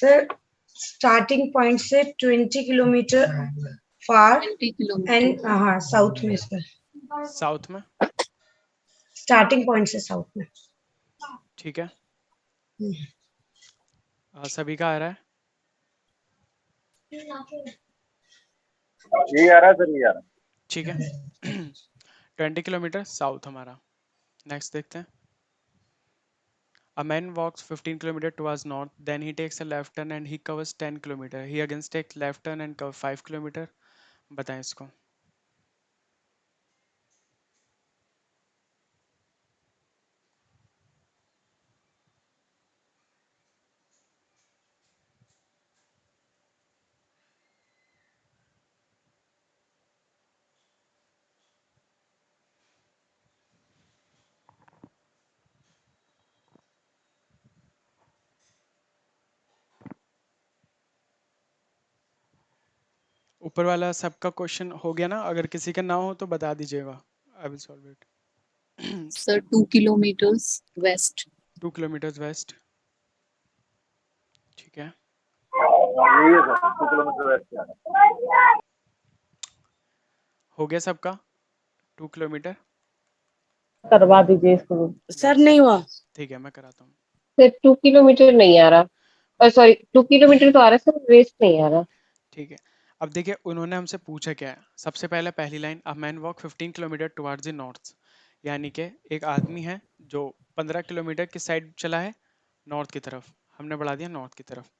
सर स्टार्टिंग पॉइंट से 20 किलोमीटर फार 20 किलोमीटर एंड हाँ साउथ में सर, साउथ में, स्टार्टिंग पॉइंट से साउथ में। ठीक है। सभी का आ रहा है? यही आ रहा है सर, यही आ रहा है। ठीक है। 20 किलोमीटर साउथ हमारा। नेक्स्ट देखते हैं। A man walks 15 kilometer towards north, then he takes a left turn and he covers 10 kilometer. He again takes left turn and cover 5 kilometer. बताएं इसको। ऊपर वाला सबका क्वेश्चन हो गया ना? अगर किसी का ना हो तो बता दीजिएगा। I will solve it. Sir 2 kilometres west 2 kilometre west, ठीक है। यही है सर, 2 किलोमीटर वेस्ट से आ रहा है। हो गया सबका 2 किलोमीटर करवा दीजिए इसको। सर नहीं हुआ। ठीक है, मैं कराता हूँ। सर 2 किलोमीटर नहीं आ रहा, सॉरी 2 किलोमीटर तो आ रहा है सर, वेस्ट नहीं आ रहा। ठीक है। अब देखिए उन्होंने हमसे पूछा क्या है। सबसे पहले पहली line, a man walk 15 kilometre towards the north, यानी कि एक आदमी है जो 15 किलोमीटर किस साइड चला है? नॉर्थ की तरफ। हमने बढ़ा दिया नॉर्थ की तरफ,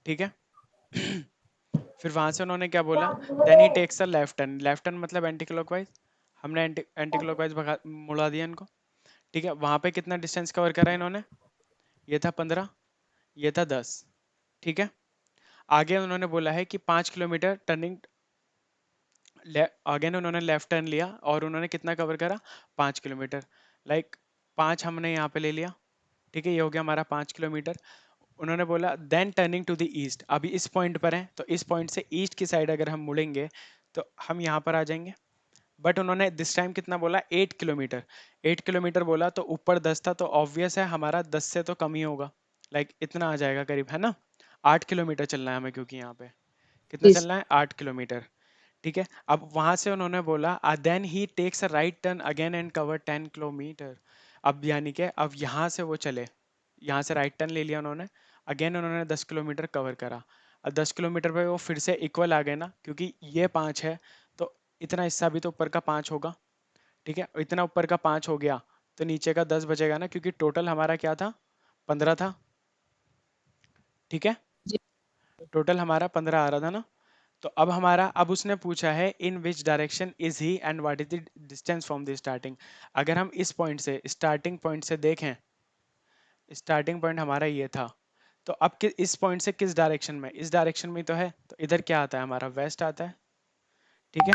ठीक है। फिर वहां से उन्होंने क्या बोला? Then he takes a left turn. Left turn मतलब एंटी क्लॉकवाइज। हमने एंटी क्लॉकवाइज मुड़ा दिया इनको, ठीक है। वहां पे कितना डिस्टेंस कवर करा इन्होंने? ये था 15, ये था 10, ठीक है। आगे उन्होंने बोला है कि 5 किलोमीटर टर्निंग, आगे उन्होंने लेफ्ट टर्न लिया और उन्होंने कितना कवर करा? 5 किलोमीटर। लाइक 5 हमने यहाँ पे ले लिया, ठीक है। ये हो गया हमारा 5 किलोमीटर। उन्होंने बोला then turning to the east. अभी इस पॉइंट पर है तो इस पॉइंट से ईस्ट की साइड अगर हम मुड़ेंगे तो हम यहाँ पर आ जाएंगे। बट उन्होंने दिस टाइम कितना बोला? 8 किलोमीटर। 8 किलोमीटर बोला तो ऊपर 10 था, तो ऑब्वियस है हमारा 10 से तो कम ही होगा। लाइक इतना आ जाएगा करीब, है ना। 8 किलोमीटर चलना है हमें, क्योंकि यहाँ पे कितना जी चलना है? 8 किलोमीटर, ठीक है। अब वहां से उन्होंने बोला then he takes a right turn again and cover 10 kilometre. अब यानी कि अब यहाँ से वो चले, यहाँ से राइट टर्न ले लिया उन्होंने, अगेन उन्होंने 10 किलोमीटर कवर करा। अब 10 किलोमीटर पे वो फिर से इक्वल आ गए ना, क्योंकि ये 5 है तो इतना हिस्सा भी तो ऊपर का 5 होगा, ठीक है। इतना ऊपर का 5 हो गया तो नीचे का 10 बचेगा ना, क्योंकि टोटल हमारा क्या था? 15 था, ठीक है। जी। टोटल हमारा 15 आ रहा था ना। तो अब हमारा, अब उसने पूछा है in which direction is he and what is the distance from the starting. अगर हम इस पॉइंट से, स्टार्टिंग पॉइंट से देखें, स्टार्टिंग पॉइंट हमारा ये था, तो अब इस पॉइंट से किस डायरेक्शन में? इस डायरेक्शन में तो है, तो इधर क्या आता है हमारा? वेस्ट आता है, ठीक है।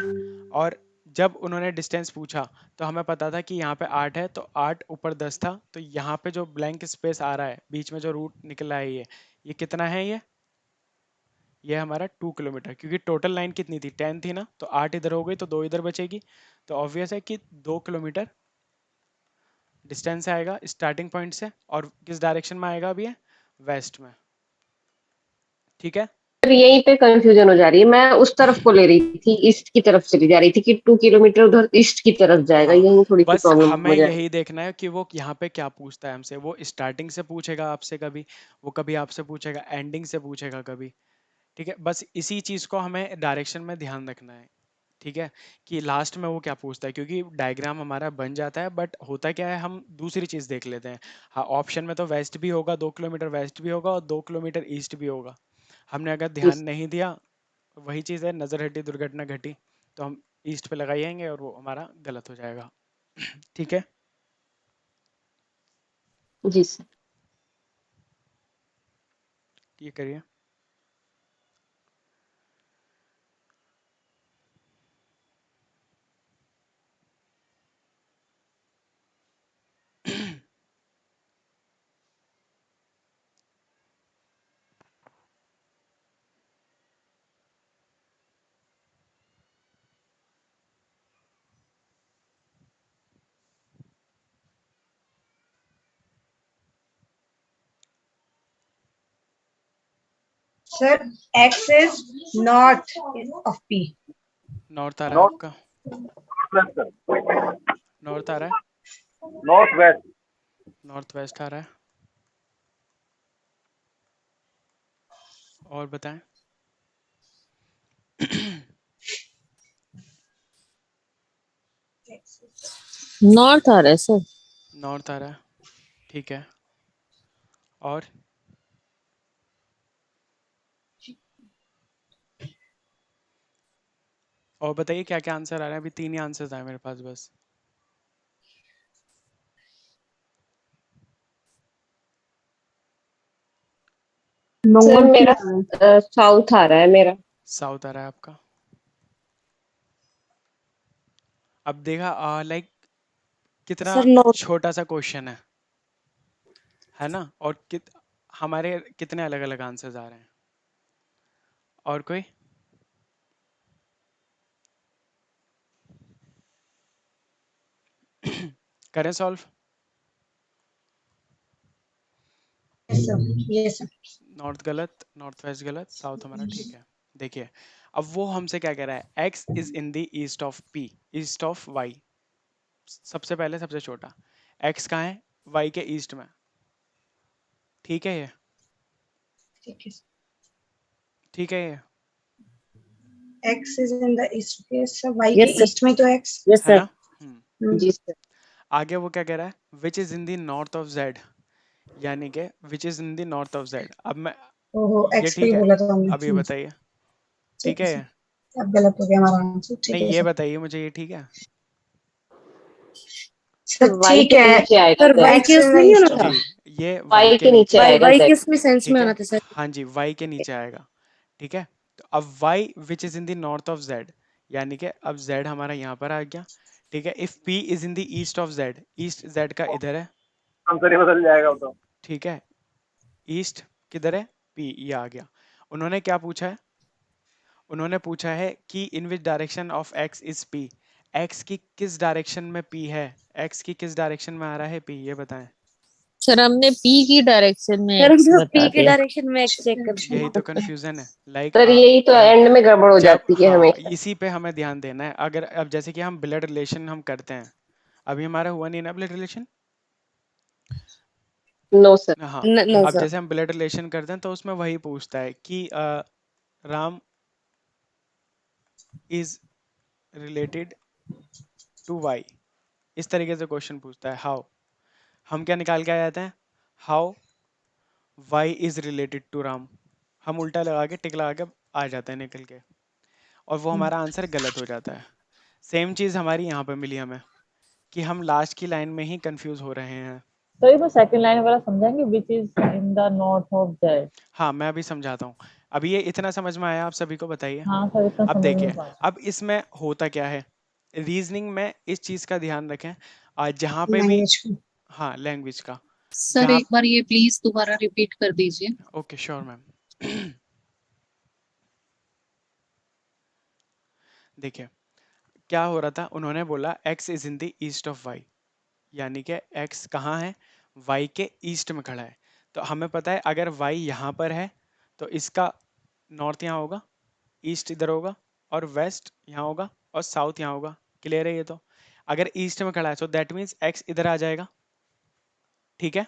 और जब उन्होंने डिस्टेंस पूछा तो हमें पता था कि यहाँ पे 8 है, तो 8 ऊपर 10 था, तो यहाँ पे जो ब्लैंक स्पेस आ रहा है बीच में, जो रूट निकला है ये कितना है? ये हमारा 2 किलोमीटर, क्योंकि टोटल लाइन कितनी थी? 10 थी ना, तो 8 इधर हो गई तो 2 इधर बचेगी। तो ऑब्वियस है कि 2 किलोमीटर डिस्टेंस आएगा स्टार्टिंग पॉइंट से, और किस डायरेक्शन में आएगा? अभी है वेस्ट में, ठीक है। सर यहीं पे कंफ्यूजन हो जा रही है, मैं उस तरफ को ले रही थी, ईस्ट की तरफ चली जा रही थी कि 2 किलोमीटर उधर ईस्ट की तरफ जाएगा, हाँ, यही थोड़ी सी बस प्रॉब्लम हमें हो जा रही यही देखना है कि वो यहाँ पे क्या पूछता है हमसे। वो स्टार्टिंग से पूछेगा आपसे कभी, वो कभी आपसे पूछेगा एंडिंग से पूछेगा कभी, ठीक है। बस इसी चीज को हमें डायरेक्शन में ध्यान रखना है, ठीक है, कि लास्ट में वो क्या पूछता है। क्योंकि डायग्राम हमारा बन जाता है, बट होता क्या है, हम दूसरी चीज देख लेते हैं। हाँ, ऑप्शन में तो वेस्ट भी होगा, 2 किलोमीटर वेस्ट भी होगा और 2 किलोमीटर ईस्ट भी होगा। हमने अगर है। ध्यान नहीं दिया, वही चीज है, नजर हटी दुर्घटना घटी, तो हम ईस्ट पे लगाएंगे और वो हमारा गलत हो जाएगा। ठीक है। जी सर। ये करिए। Sir, X is north of P. North आ रहा है नॉर्थ आपका? वेस्ट सर, नॉर्थ आ रहा है? नॉर्थ वेस्ट, नॉर्थ वेस्ट आ रहा है? और बताएं। नॉर्थ आ रहा है सर। नॉर्थ आ रहा है, ठीक है। और बताइए क्या क्या आंसर आ रहा है? अभी 3 ही आंसर्स आए मेरे पास बस। सर मेरा साउथ आ रहा है मेरा। साउथ आ रहा है आपका? अब देखा लाइक कितना सर नॉर्थ। छोटा सा क्वेश्चन है ना? और हमारे कितने अलग अलग आंसर्स आ रहे हैं। और कोई? करें solve? Yes, sir. Yes, sir. North गलत, नॉर्थ वेस्ट गलत, साउथ हमारा ठीक है। देखिए अब वो हमसे क्या कह रहा है, x is in the east of p, east of y। सबसे पहले सबसे छोटा x कहाँ है? y के ईस्ट में, ठीक है ये? ठीक है। ठीक है ये? X is in the east. Yes, sir. Y Yes, के sir. ईस्ट में तो X. यस है सर। ना? जी सर। आगे वो क्या कह रहा है, विच is in the north of z, यानी कि विच is in the north of z। अब मैं ओहो, ये X पे ठीक ही है? बोला था हमने। अब ये बताइए ठीक ठीक है है सर। ये? अब गलत हो गया हमारा आंसर। ठीक नहीं है ये सर। बताइए मुझे, ये ठीक है? सर वाई ठीक के है। नीचे आएगा सर सर। वाई X के is उसमें the नहीं east आना of था। जी ये वाई y के के नीचे नीचे वाई आएगा वाई सर। किस में सेंस ठीक में है? आना था सर? हाँ जी y के नीचे आएगा, ठीक है। तो अब y which is in the north of z, यानी कि अब z हमारा यहाँ पर आ गया, ठीक है। If p is in the east of z, east z का इधर है, आंसर ही बदल जाएगा वो तो। ठीक है। ईस्ट किधर है? p, ये आ गया। उन्होंने क्या पूछा है? उन्होंने पूछा है कि in which direction of x is p, x की किस डायरेक्शन में p है, x की किस डायरेक्शन में आ रहा है p, ये बताएं। सर हमने पी की डायरेक्शन में सर एक्स हम बता पी के दिया। डायरेक्शन में एक्स चेक कर यही तो सकते हैं। कंफ्यूजन है लाइक सर यही तो एंड में गड़बड़ हो जब जाती है हाँ हमेशा। इसी पे हमें ध्यान देना है। अगर अब जैसे कि हम ब्लड रिलेशन हम करते हैं, अभी हमारा हुआ नहीं ना ब्लड रिलेशन? No sir. हाँ, नो अब सर। जैसे हम ब्लड रिलेशन करते हैं तो उसमें वही पूछता है कि Ram is related to Y, इस तरीके से क्वेश्चन पूछता है। हाउ, हम क्या निकाल के आ जाते हैं, how Y is related to Ram, हम उल्टा लगा के टिक लगा के आ जाते हैं निकल के, और वो हमारा आंसर गलत हो जाता है। सेम चीज हमारी यहाँ पे मिली हमें कि हम लास्ट की लाइन में ही कंफ्यूज हो रहे हैं। तो ये सेकंड लाइन वाला समझाएंगे विच is in the north of Z. हाँ मैं अभी समझाता हूँ। अभी ये इतना समझ में आया आप सभी को? बताइए। हाँ सर इतना अब समझ देखिए नहीं पाया। अब इसमें होता क्या है, रीजनिंग में इस चीज का ध्यान रखें, जहाँ पे भी लैंग्वेज को। हाँ लैंग्वेज का, सर जहाँ एक बार ये प्लीज दोबारा रिपीट कर दीजिए। Okay sure ma'am. देखिए क्या हो रहा था, उन्होंने बोला x is in the east of y, यानी कि x कहाँ है, y के ईस्ट में खड़ा है। तो हमें पता है अगर y यहाँ पर है तो इसका नॉर्थ यहाँ होगा, ईस्ट इधर होगा, और वेस्ट यहाँ होगा, और साउथ यहाँ होगा। क्लियर है ये? तो अगर ईस्ट में खड़ा है सो दैट मीन्स x इधर आ जाएगा, ठीक है।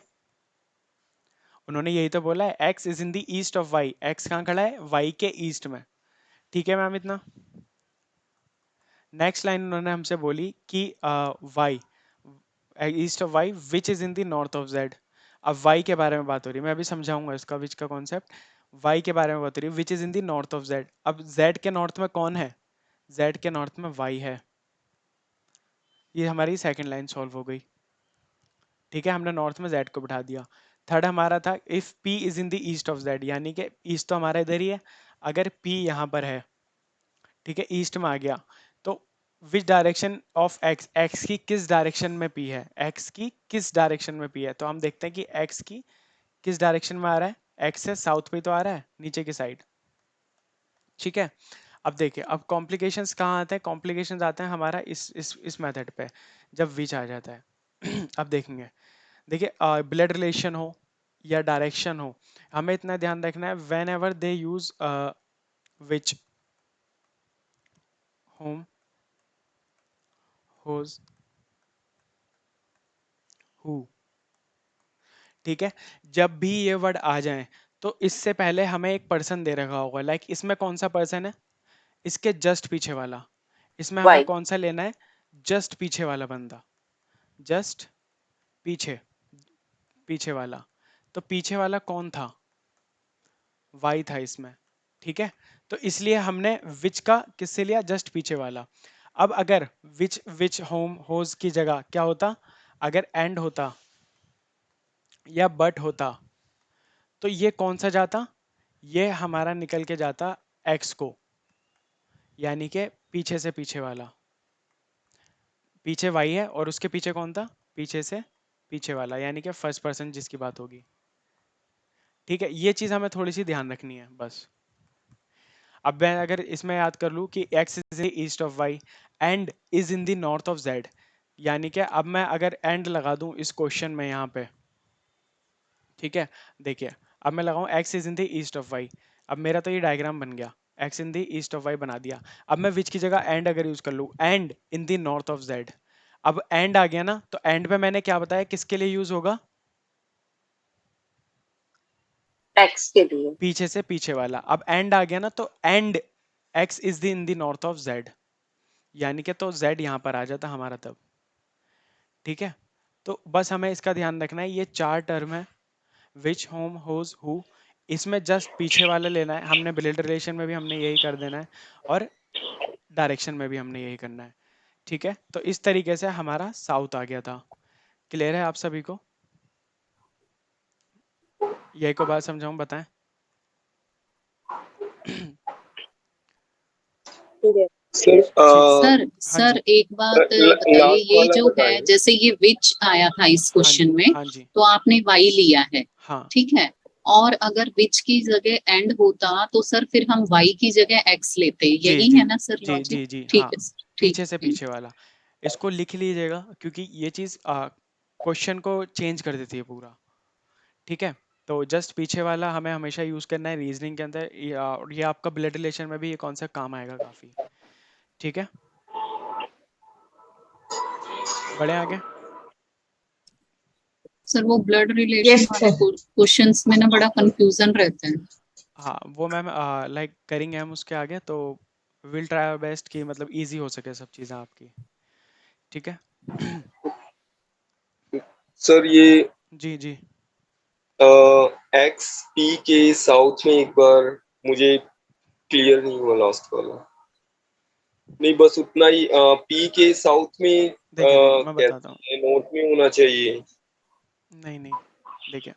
उन्होंने यही तो बोला है x is in the east of y, x कहाँ खड़ा है, y के ईस्ट में, ठीक है मैम इतना। नेक्स्ट लाइन उन्होंने हमसे बोली कि y east of y which is in the north of z। अब y के बारे में बात हो रही है, मैं अभी समझाऊंगा इसका विच का कॉन्सेप्ट। y के बारे में बात हो रही है, विच is in the north of z। अब z के नॉर्थ में कौन है, z के नॉर्थ में y है। ये हमारी सेकंड लाइन सॉल्व हो गई, ठीक है। हमने नॉर्थ में z को बिठा दिया। थर्ड हमारा था if p is in the east of z, यानी कि ईस्ट तो हमारा इधर ही है, अगर p यहाँ पर है, ठीक है, ईस्ट में आ गया, तो विच डायरेक्शन ऑफ x, x की किस डायरेक्शन में p है, x की किस डायरेक्शन में p है। तो हम देखते हैं कि x की किस डायरेक्शन में आ रहा है, x से साउथ पे तो आ रहा है, नीचे की साइड, ठीक है। अब देखिए अब कॉम्प्लिकेशंस कहाँ आते हैं, कॉम्प्लिकेशंस आते हैं हमारा इस मेथड पे, जब विच आ जाता है। अब देखेंगे, देखिए ब्लड रिलेशन हो या डायरेक्शन हो, हमें इतना ध्यान रखना है whenever they use which, whom, whose, who, ठीक है। जब भी ये वर्ड आ जाए तो इससे पहले हमें एक पर्सन दे रखा होगा, लाइक इसमें कौन सा पर्सन है, इसके जस्ट पीछे वाला, इसमें हमें वाई। कौन सा लेना है, जस्ट पीछे वाला बंदा, जस्ट पीछे, पीछे वाला। तो पीछे वाला कौन था, वाई था इसमें, ठीक है। तो इसलिए हमने विच का किससे लिया, जस्ट पीछे वाला। अब अगर विच विच होम होज की जगह क्या होता, अगर एंड होता या बट होता तो ये कौन सा जाता, ये हमारा निकल के जाता एक्स को, यानी कि पीछे से पीछे वाला, पीछे वाई है और उसके पीछे कौन था, पीछे से पीछे वाला, यानी कि फर्स्ट पर्सन जिसकी बात होगी, ठीक है। ये चीज हमें थोड़ी सी ध्यान रखनी है बस। अब मैं अगर इसमें याद कर लूँ कि x is in east of y and is in the north of z, यानी कि अब मैं अगर एंड लगा दूं इस क्वेश्चन में यहाँ पे, ठीक है, देखिए अब मैं लगाऊं x is in the east of y, अब मेरा तो ये डायग्राम बन गया, x in the east of y बना दिया। अब मैं विच की जगह एंड अगर यूज कर लूँ, and in the north of z, अब एंड आ गया ना, तो एंड पे मैंने क्या बताया किसके लिए यूज होगा, एक्स के लिए। पीछे से पीछे वाला। अब एंड आ गया ना, तो and x is the in the north of z, यानी कि तो z यहाँ पर आ जाता हमारा तब, ठीक है। तो बस हमें इसका ध्यान रखना है, ये चार टर्म है, विच, होम, होज, हु, इसमें जस्ट पीछे वाला लेना है हमने, ब्लड रिलेशन में भी हमने यही कर देना है और डायरेक्शन में भी हमने यही करना है, ठीक है। तो इस तरीके से हमारा साउथ आ गया था। क्लियर है आप सभी को, यही को बात समझाऊं, बताएं। सर सर हाँ सर जी, एक बात बताइए, लास्ट ये वाला जो है बताइए। जैसे ये विच आया था इस हाँ जी, क्वेश्चन में, हाँ जी, तो आपने वाई लिया है, हाँ ठीक है। और अगर विच की जगह एंड होता तो सर फिर हम वाई की जगह एक्स लेते, जी यही जी है ना सर जी लॉजिक? जी जी ठीक हाँ, है सर, ठीक पीछे से है। पीछे वाला, इसको लिख लीजिएगा क्योंकि ये चीज क्वेश्चन को चेंज कर देती है पूरा, ठीक है। तो जस्ट पीछे वाला हमें हमेशा यूज करना है रीजनिंग के अंदर, और ये आपका ब्लड रिलेशन में भी ये कौन सा काम आएगा काफी, ठीक है। बड़े आगे, सर वो ब्लड रिलेशन यस वाले सर। क्वेश्चंस में ना बड़ा कंफ्यूजन रहता है। हाँ वो मैम लाइक करेंगे हम उसके आगे, तो विल ट्राई आवर बेस्ट कि मतलब इजी हो सके सब चीज़ें आपकी, ठीक है। सर ये जी जी, एक्स पी के साउथ में एक बार मुझे क्लियर नहीं हुआ लास्ट वाला, नहीं बस उतना ही, पी के साउथ में देखिए देखिए मैं बताता हूँ, कैसे नॉर्थ में होना चाहिए। नहीं नहीं, देखिए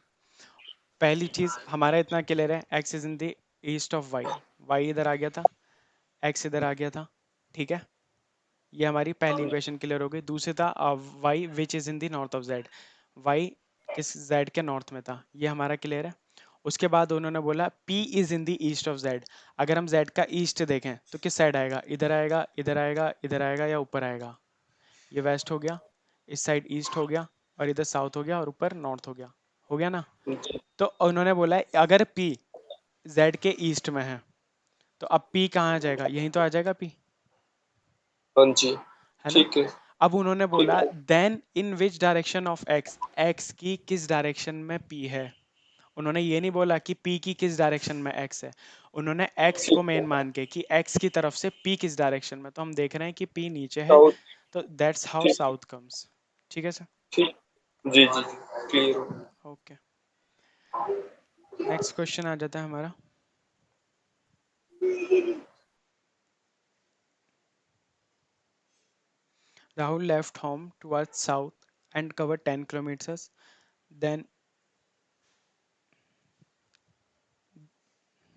पहली चीज़ हमारा इतना क्लियर है, X is in the east of Y, Y इधर आ गया था, एक्स इधर आ गया था, ठीक है। ये हमारी पहली इक्वेशन क्लियर हो गई। दूसरी था Y which is in the north of Z, Y किस जेड के नॉर्थ में था, ये हमारा क्लियर है। उसके बाद उन्होंने बोला P is in the east of Z, अगर हम जेड का ईस्ट देखें तो किस साइड आएगा, इधर आएगा, इधर आएगा, इधर आएगा या ऊपर आएगा, ये वेस्ट हो गया, इस साइड ईस्ट हो गया और इधर साउथ हो गया और ऊपर नॉर्थ हो गया ना। तो उन्होंने बोला है, अगर P जेड के ईस्ट में है तो अब P कहाँ आ जाएगा, यहीं तो आ जाएगा P, हाँ जी, है ना। ठीक है। अब उन्होंने ठीक बोला है। Then in which direction of X, X की किस डायरेक्शन में P है। उन्होंने ये नहीं बोला कि P की किस डायरेक्शन में x है, उन्होंने x को मेन मान के कि x की तरफ से P किस डायरेक्शन में, तो हम देख रहे हैं कि P नीचे है, साउथ। तो दैट्स हाउ ठीक। साउथ कम्स, ठीक है सर, ठीक। जी जी, क्लियर हो। ओके। नेक्स्ट क्वेश्चन आ जाता है हमारा, Rahul left home towards south and cover 10 kilometers, then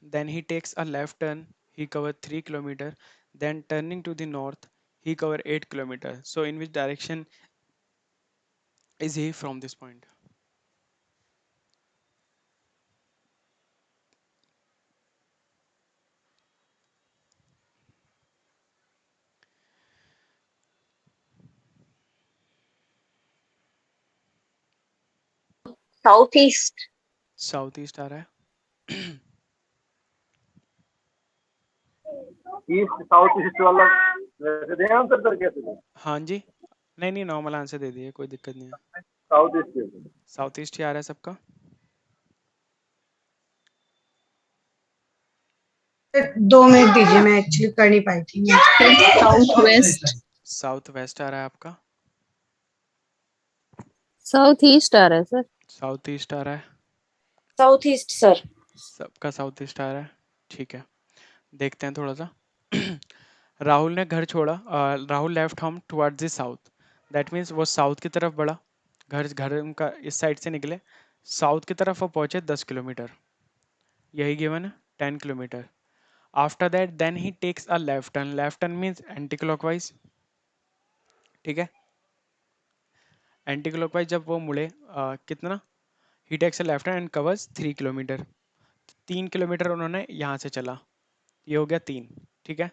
then he takes a left turn, he covered 3 kilometers, then turning to the north he covered 8 kilometers, so in which direction is he from this point. South east. South east आ रहा है। East south east वाला वैसे दें answer sir कैसे दें? हाँ जी, नहीं नहीं नॉर्मल आंसर दे दिए, कोई दिक्कत नहीं है। साउथ ईस्ट के साउथ ईस्ट ही आ रहा है सबका। दो मिनट दीजिए, मैं एक्चुअली कर नहीं पाई थी। South west. साउथ वेस्ट आ रहा है आपका। साउथ ईस्ट आ रहा है सर। साउथ ईस्ट आ रहा है साउथ ईस्ट सर। सबका। साउथ ईस्ट आ रहा है, ठीक है। देखते हैं थोड़ा सा। राहुल ने घर छोड़ा, Rahul left home towards the south. That means वो साउथ की तरफ बढ़ा। घर घर उनका इस साइड से निकले, साउथ की तरफ वो पहुंचे 10 किलोमीटर, यही गिवन है 10 kilometre. After that then he takes a left turn. Left turn means anticlockwise, ठीक है। एंटी क्लॉकवाइज जब वो मुड़े, कितना, he takes a left turn and covers 3 kilometre. 3 kilometre उन्होंने यहाँ से चला, ये हो गया 3, ठीक है।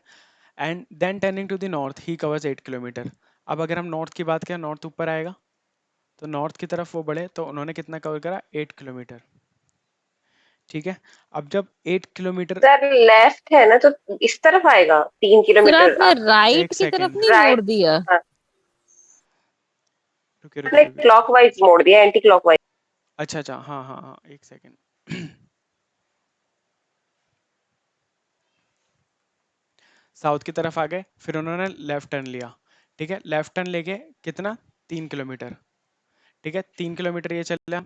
And then turning to the north he covers 8 kilometre. अब अगर हम नॉर्थ की बात करें, नॉर्थ ऊपर आएगा, तो नॉर्थ की तरफ वो बढ़े तो उन्होंने कितना कवर करा, 8 किलोमीटर, ठीक है। अब जब 8 किलोमीटर, सर लेफ्ट है ना, तो इस तरफ आएगा 3 किलोमीटर। आपने राइट एक की तरफ सेकेंड, नहीं मोड़ दिया। हाँ, रुके आपने रुके रुके। क्लॉकवाइज मोड़ दिया, एंटी क्लॉकवाइज। अच्छा अच्छा, हाँ हाँ हाँ, एक सेकेंड। साउथ की तरफ आ गए, फिर उन्होंने लेफ्ट टर्न लिया, ठीक है। लेफ्ट टर्न लेके कितना, 3 किलोमीटर, ठीक है। 3 किलोमीटर ये चले।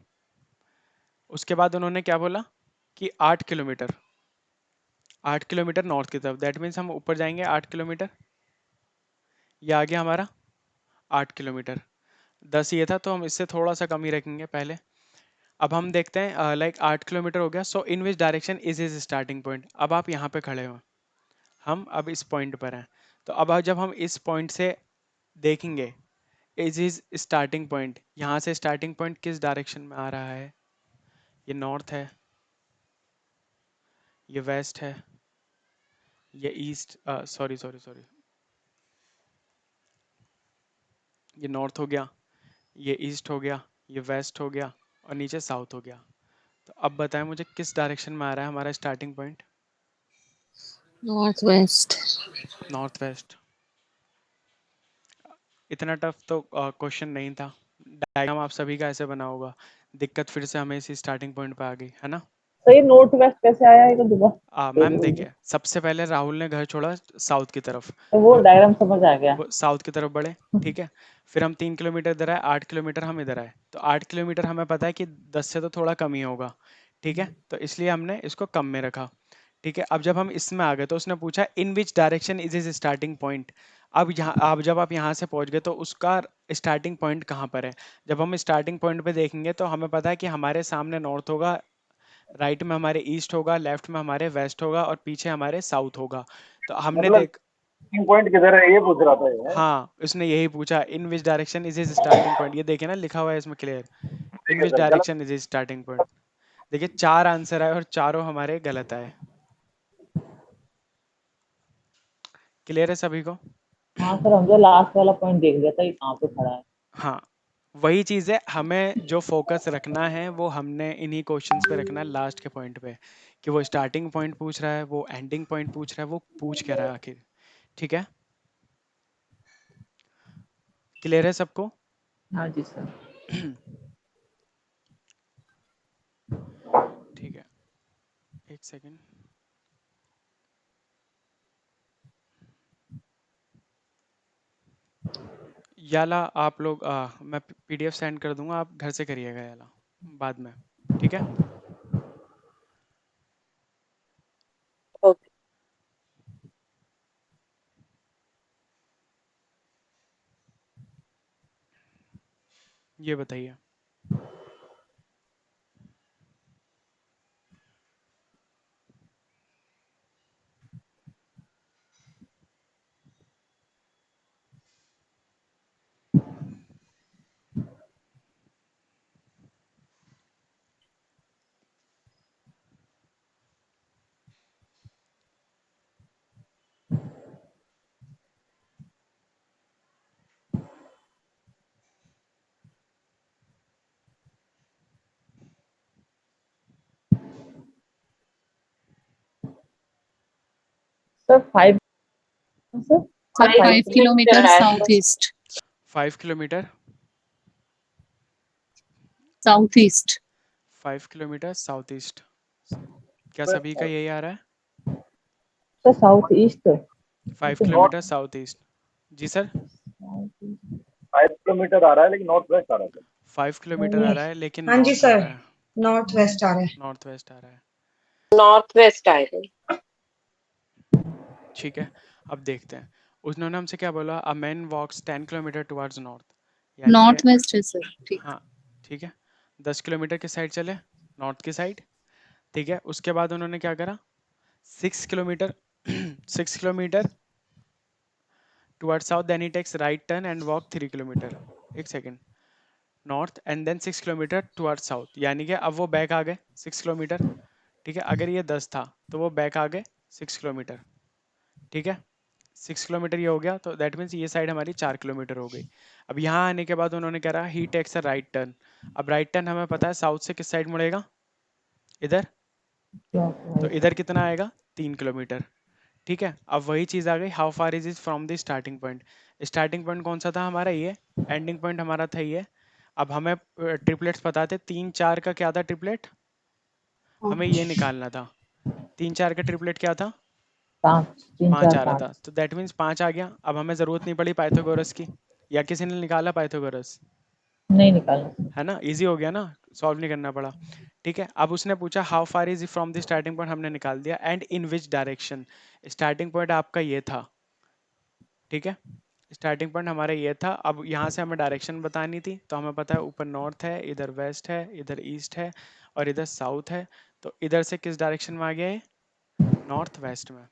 उसके बाद उन्होंने क्या बोला कि 8 किलोमीटर, 8 किलोमीटर नॉर्थ की तरफ। दैट मीन्स हम ऊपर जाएंगे 8 किलोमीटर, ये आ गया हमारा 8 किलोमीटर। 10 ये था तो हम इससे थोड़ा सा कम ही रखेंगे पहले। अब हम देखते हैं, लाइक 8 किलोमीटर हो गया। So in which direction is is starting point. अब आप यहाँ पे खड़े हो, हम अब इस पॉइंट पर हैं। तो अब जब हम इस पॉइंट से देखेंगे, इज इज स्टार्टिंग पॉइंट, यहाँ से स्टार्टिंग पॉइंट किस डायरेक्शन में आ रहा है, ये नॉर्थ है, ये वेस्ट है, ये ईस्ट, सॉरी सॉरी सॉरी, ये नॉर्थ हो गया, ये ईस्ट हो गया, ये वेस्ट हो गया, और नीचे साउथ हो गया। तो अब बताएं मुझे किस डायरेक्शन में आ रहा है हमारा starting point. North west. North west. इतना टफ तो क्वेश्चन नहीं था। डायग्राम आप सभी का ऐसे बना होगा। दिक्कत फिर से हमें इसी स्टार्टिंग पॉइंट पे आ गई है ना। तो ये नॉर्थ वेस्ट कैसे आया है दोबारा? मैम देखिए, सबसे पहले राहुल ने घर छोड़ा साउथ की तरफ, तो वो डायग्राम समझ आ गया। वो साउथ की तरफ बढ़े, ठीक है। फिर हम 3 किलोमीटर इधर आए, 8 किलोमीटर हम इधर आए। तो 8 किलोमीटर हमें पता है कि 10 से तो थोड़ा कम ही होगा, ठीक है। तो इसलिए हमने इसको कम में रखा, ठीक है। अब जब हम इसमें आ गए तो उसने पूछा in which direction is is starting point. अब यहाँ, अब जब आप यहाँ से पहुँच गए तो उसका स्टार्टिंग पॉइंट कहाँ पर है। जब हम स्टार्टिंग पॉइंट पे देखेंगे तो हमें पता है कि हमारे सामने नॉर्थ होगा, राइट में हमारे ईस्ट होगा, लेफ्ट में हमारे वेस्ट होगा, और पीछे हमारे साउथ होगा। तो हमने मतलब देख, पॉइंट किधर है ये पूछ रहा था ये। हाँ उसने यही पूछा in which direction is is starting point. ये देखिए ना, लिखा हुआ है इसमें क्लियर, इन ठीक है विच सर, गलत। Direction is is starting point. देखिए 4 आंसर आए और चारों हमारे गलत आए। क्लियर है सभी को। हाँ सर, हम जो लास्ट वाला पॉइंट देख लिया था, ये कहाँ पे खड़ा है। हाँ वही चीज़ है, हमें जो फोकस रखना है वो हमने इन्हीं क्वेश्चंस पे रखना है, लास्ट के पॉइंट पे, कि वो स्टार्टिंग पॉइंट पूछ रहा है, वो एंडिंग पॉइंट पूछ रहा है, वो पूछ क्या रहा है आखिर, ठीक है। क्लियर है सबको। हाँ जी सर। ठीक है, एक सेकेंड। याला आप लोग, मैं पीडीएफ सेंड कर दूंगा, आप घर से करिएगा याला बाद में, ठीक है। ओके। ये बताइए। सर 5 सर सर 5 किलोमीटर आया south east 5 kilometre 5 kilometre south east. क्या सभी का यही आ रहा है? Sir south east 5 kilometre south east. जी सर 5 किलोमीटर आ रहा है लेकिन नॉर्थ वेस्ट आ रहा है। 5 किलोमीटर आ रहा है लेकिन हाँ जी नॉर्थ आ सर, रहा है, नॉर्थ वेस्ट आ रहा है। नॉर्थ वेस्ट आ रहा है। नॉर्थ वेस्ट आएगा। ठीक है, अब देखते हैं। उन्होंने हमसे क्या बोला, a man walks 10 kilometre towards north, यानी नॉर्थ कि वेस्ट है सर। ठीक हाँ ठीक है, 10 किलोमीटर की साइड चले, नॉर्थ की साइड। ठीक है, उसके बाद उन्होंने क्या करा, 6 kilometre 6 kilometre towards south, then he takes right turn and walk 3 kilometre. एक second, north and then 6 kilometre towards south, यानी कि अब वो बैक आ गए 6 किलोमीटर। ठीक है, अगर ये 10 था तो वो बैक आ गए 6 किलोमीटर। ठीक है, 6 किलोमीटर ये हो गया, तो दैट मीन्स ये साइड हमारी 4 किलोमीटर हो गई। अब यहाँ आने के बाद उन्होंने कह रहा ही टेक्स अ राइट टर्न। अब राइट टर्न हमें पता है साउथ से किस साइड मुड़ेगा, इधर, तो इधर कितना आएगा 3 किलोमीटर। ठीक है, अब वही चीज़ आ गई, how far is is from the starting point. Starting point कौन सा था हमारा, ये। एंडिंग पॉइंट हमारा था ये। अब हमें ट्रिपलेट्स पता थे, 3 4 का क्या था ट्रिपलेट, हमें ये निकालना था। 3 4 का ट्रिपलेट क्या था, 5 आ रहा था, तो दैट मीन्स 5 आ गया। अब हमें ज़रूरत नहीं पड़ी पाइथागोरस की, या किसी ने निकाला पाइथागोरस, नहीं निकालना। है ना, इजी हो गया ना, सॉल्व नहीं करना पड़ा। ठीक है, अब उसने पूछा how far is from the starting point, हमने निकाल दिया, and in which direction. Starting point आपका ये था, ठीक है, स्टार्टिंग पॉइंट हमारा ये था। अब यहाँ से हमें डायरेक्शन बतानी थी, तो हमें पता है ऊपर नॉर्थ है, इधर वेस्ट है, इधर ईस्ट है, और इधर साउथ है। तो इधर से किस डायरेक्शन में आ गया ये, नॉर्थ वेस्ट में।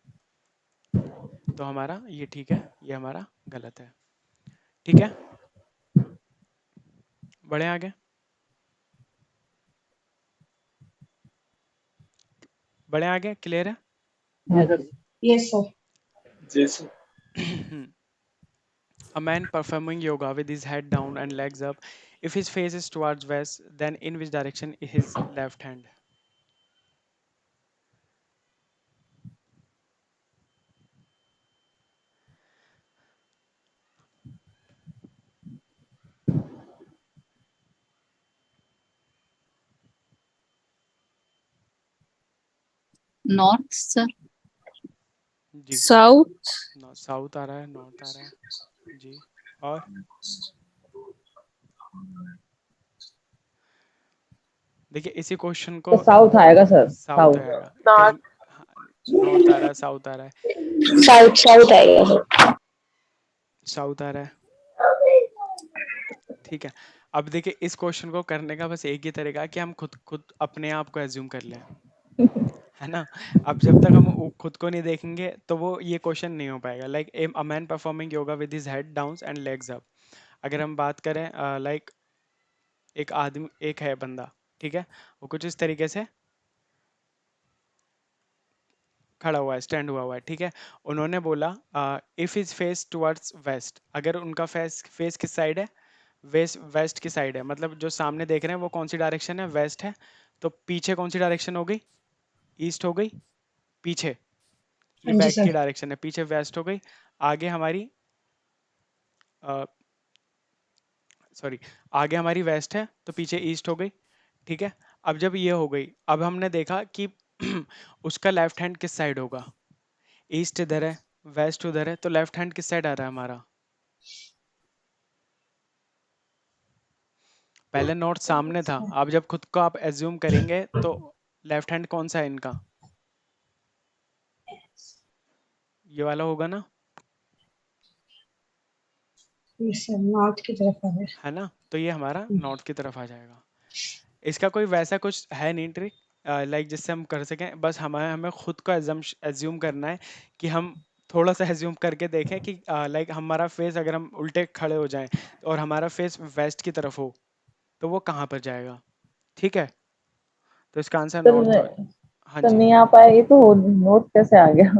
तो हमारा ये ठीक है, ये हमारा गलत है। ठीक है, बढ़े आगे, बढ़े आगे, क्लियर है? Yes sir. जी sir. A man performing yoga with his head down and legs up, if his face is towards west, then in which direction is his left hand? North sir. जी, south. South आ रहा है, north आ रहा है जी, और देखिए इसी क्वेश्चन को तो साउथ आएगा सर, साउथ साउथ आएगा, नॉर्थ आ रहा है, साउथ आ रहा है, साउथ साउथ आएगा। साउथ आ रहा है। ठीक है, अब देखिए इस क्वेश्चन को करने का बस एक ही तरीका है कि हम खुद खुद अपने आप को एज्यूम कर लें, है ना। अब जब तक हम खुद को नहीं देखेंगे तो वो ये क्वेश्चन नहीं हो पाएगा। Like a man performing yoga with his head down and legs up, अगर हम बात करें लाइक एक आदमी, एक है बंदा, ठीक है, वो कुछ इस तरीके से खड़ा हुआ है, स्टैंड हुआ है, ठीक है। उन्होंने बोला if is face towards waste, अगर उनका फेस फेस किस साइड है, वेस्ट, वेस्ट की साइड है, मतलब जो सामने देख रहे हैं वो कौन सी डायरेक्शन है, वेस्ट है। तो पीछे कौन सी डायरेक्शन हो गई, ईस्ट हो गई, पीछे ये हाँ जी बैक की सर। डायरेक्शन है, पीछे वेस्ट हो गई, आगे हमारी सॉरी आगे हमारी वेस्ट है, तो पीछे ईस्ट हो गई। ठीक है, अब जब ये हो गई, अब हमने देखा कि उसका लेफ्ट हैंड किस साइड होगा, ईस्ट इधर है, वेस्ट उधर है, तो लेफ्ट हैंड किस साइड आ रहा है हमारा, पहले नॉर्थ सामने था, अब जब खुद को आप एज्यूम करेंगे तो लेफ्ट हैंड कौन सा है इनका, ये वाला होगा ना, यस सर, नॉर्थ की तरफ आ रहा है ना, तो ये हमारा नॉर्थ की तरफ आ जाएगा। इसका कोई वैसा कुछ है नहीं ट्रिक लाइक जिससे हम कर सकें, बस हमें खुद को एज्यूम करना है कि हम थोड़ा सा एज्यूम करके देखें कि लाइक हमारा फेस, अगर हम उल्टे खड़े हो जाएं और हमारा फेस वेस्ट की तरफ हो तो वो कहाँ पर जाएगा। ठीक है, तो इसका आंसर नॉर्थ हो। हाँ तो जी, नहीं आ पाया, ये तो नोट कैसे आ गया।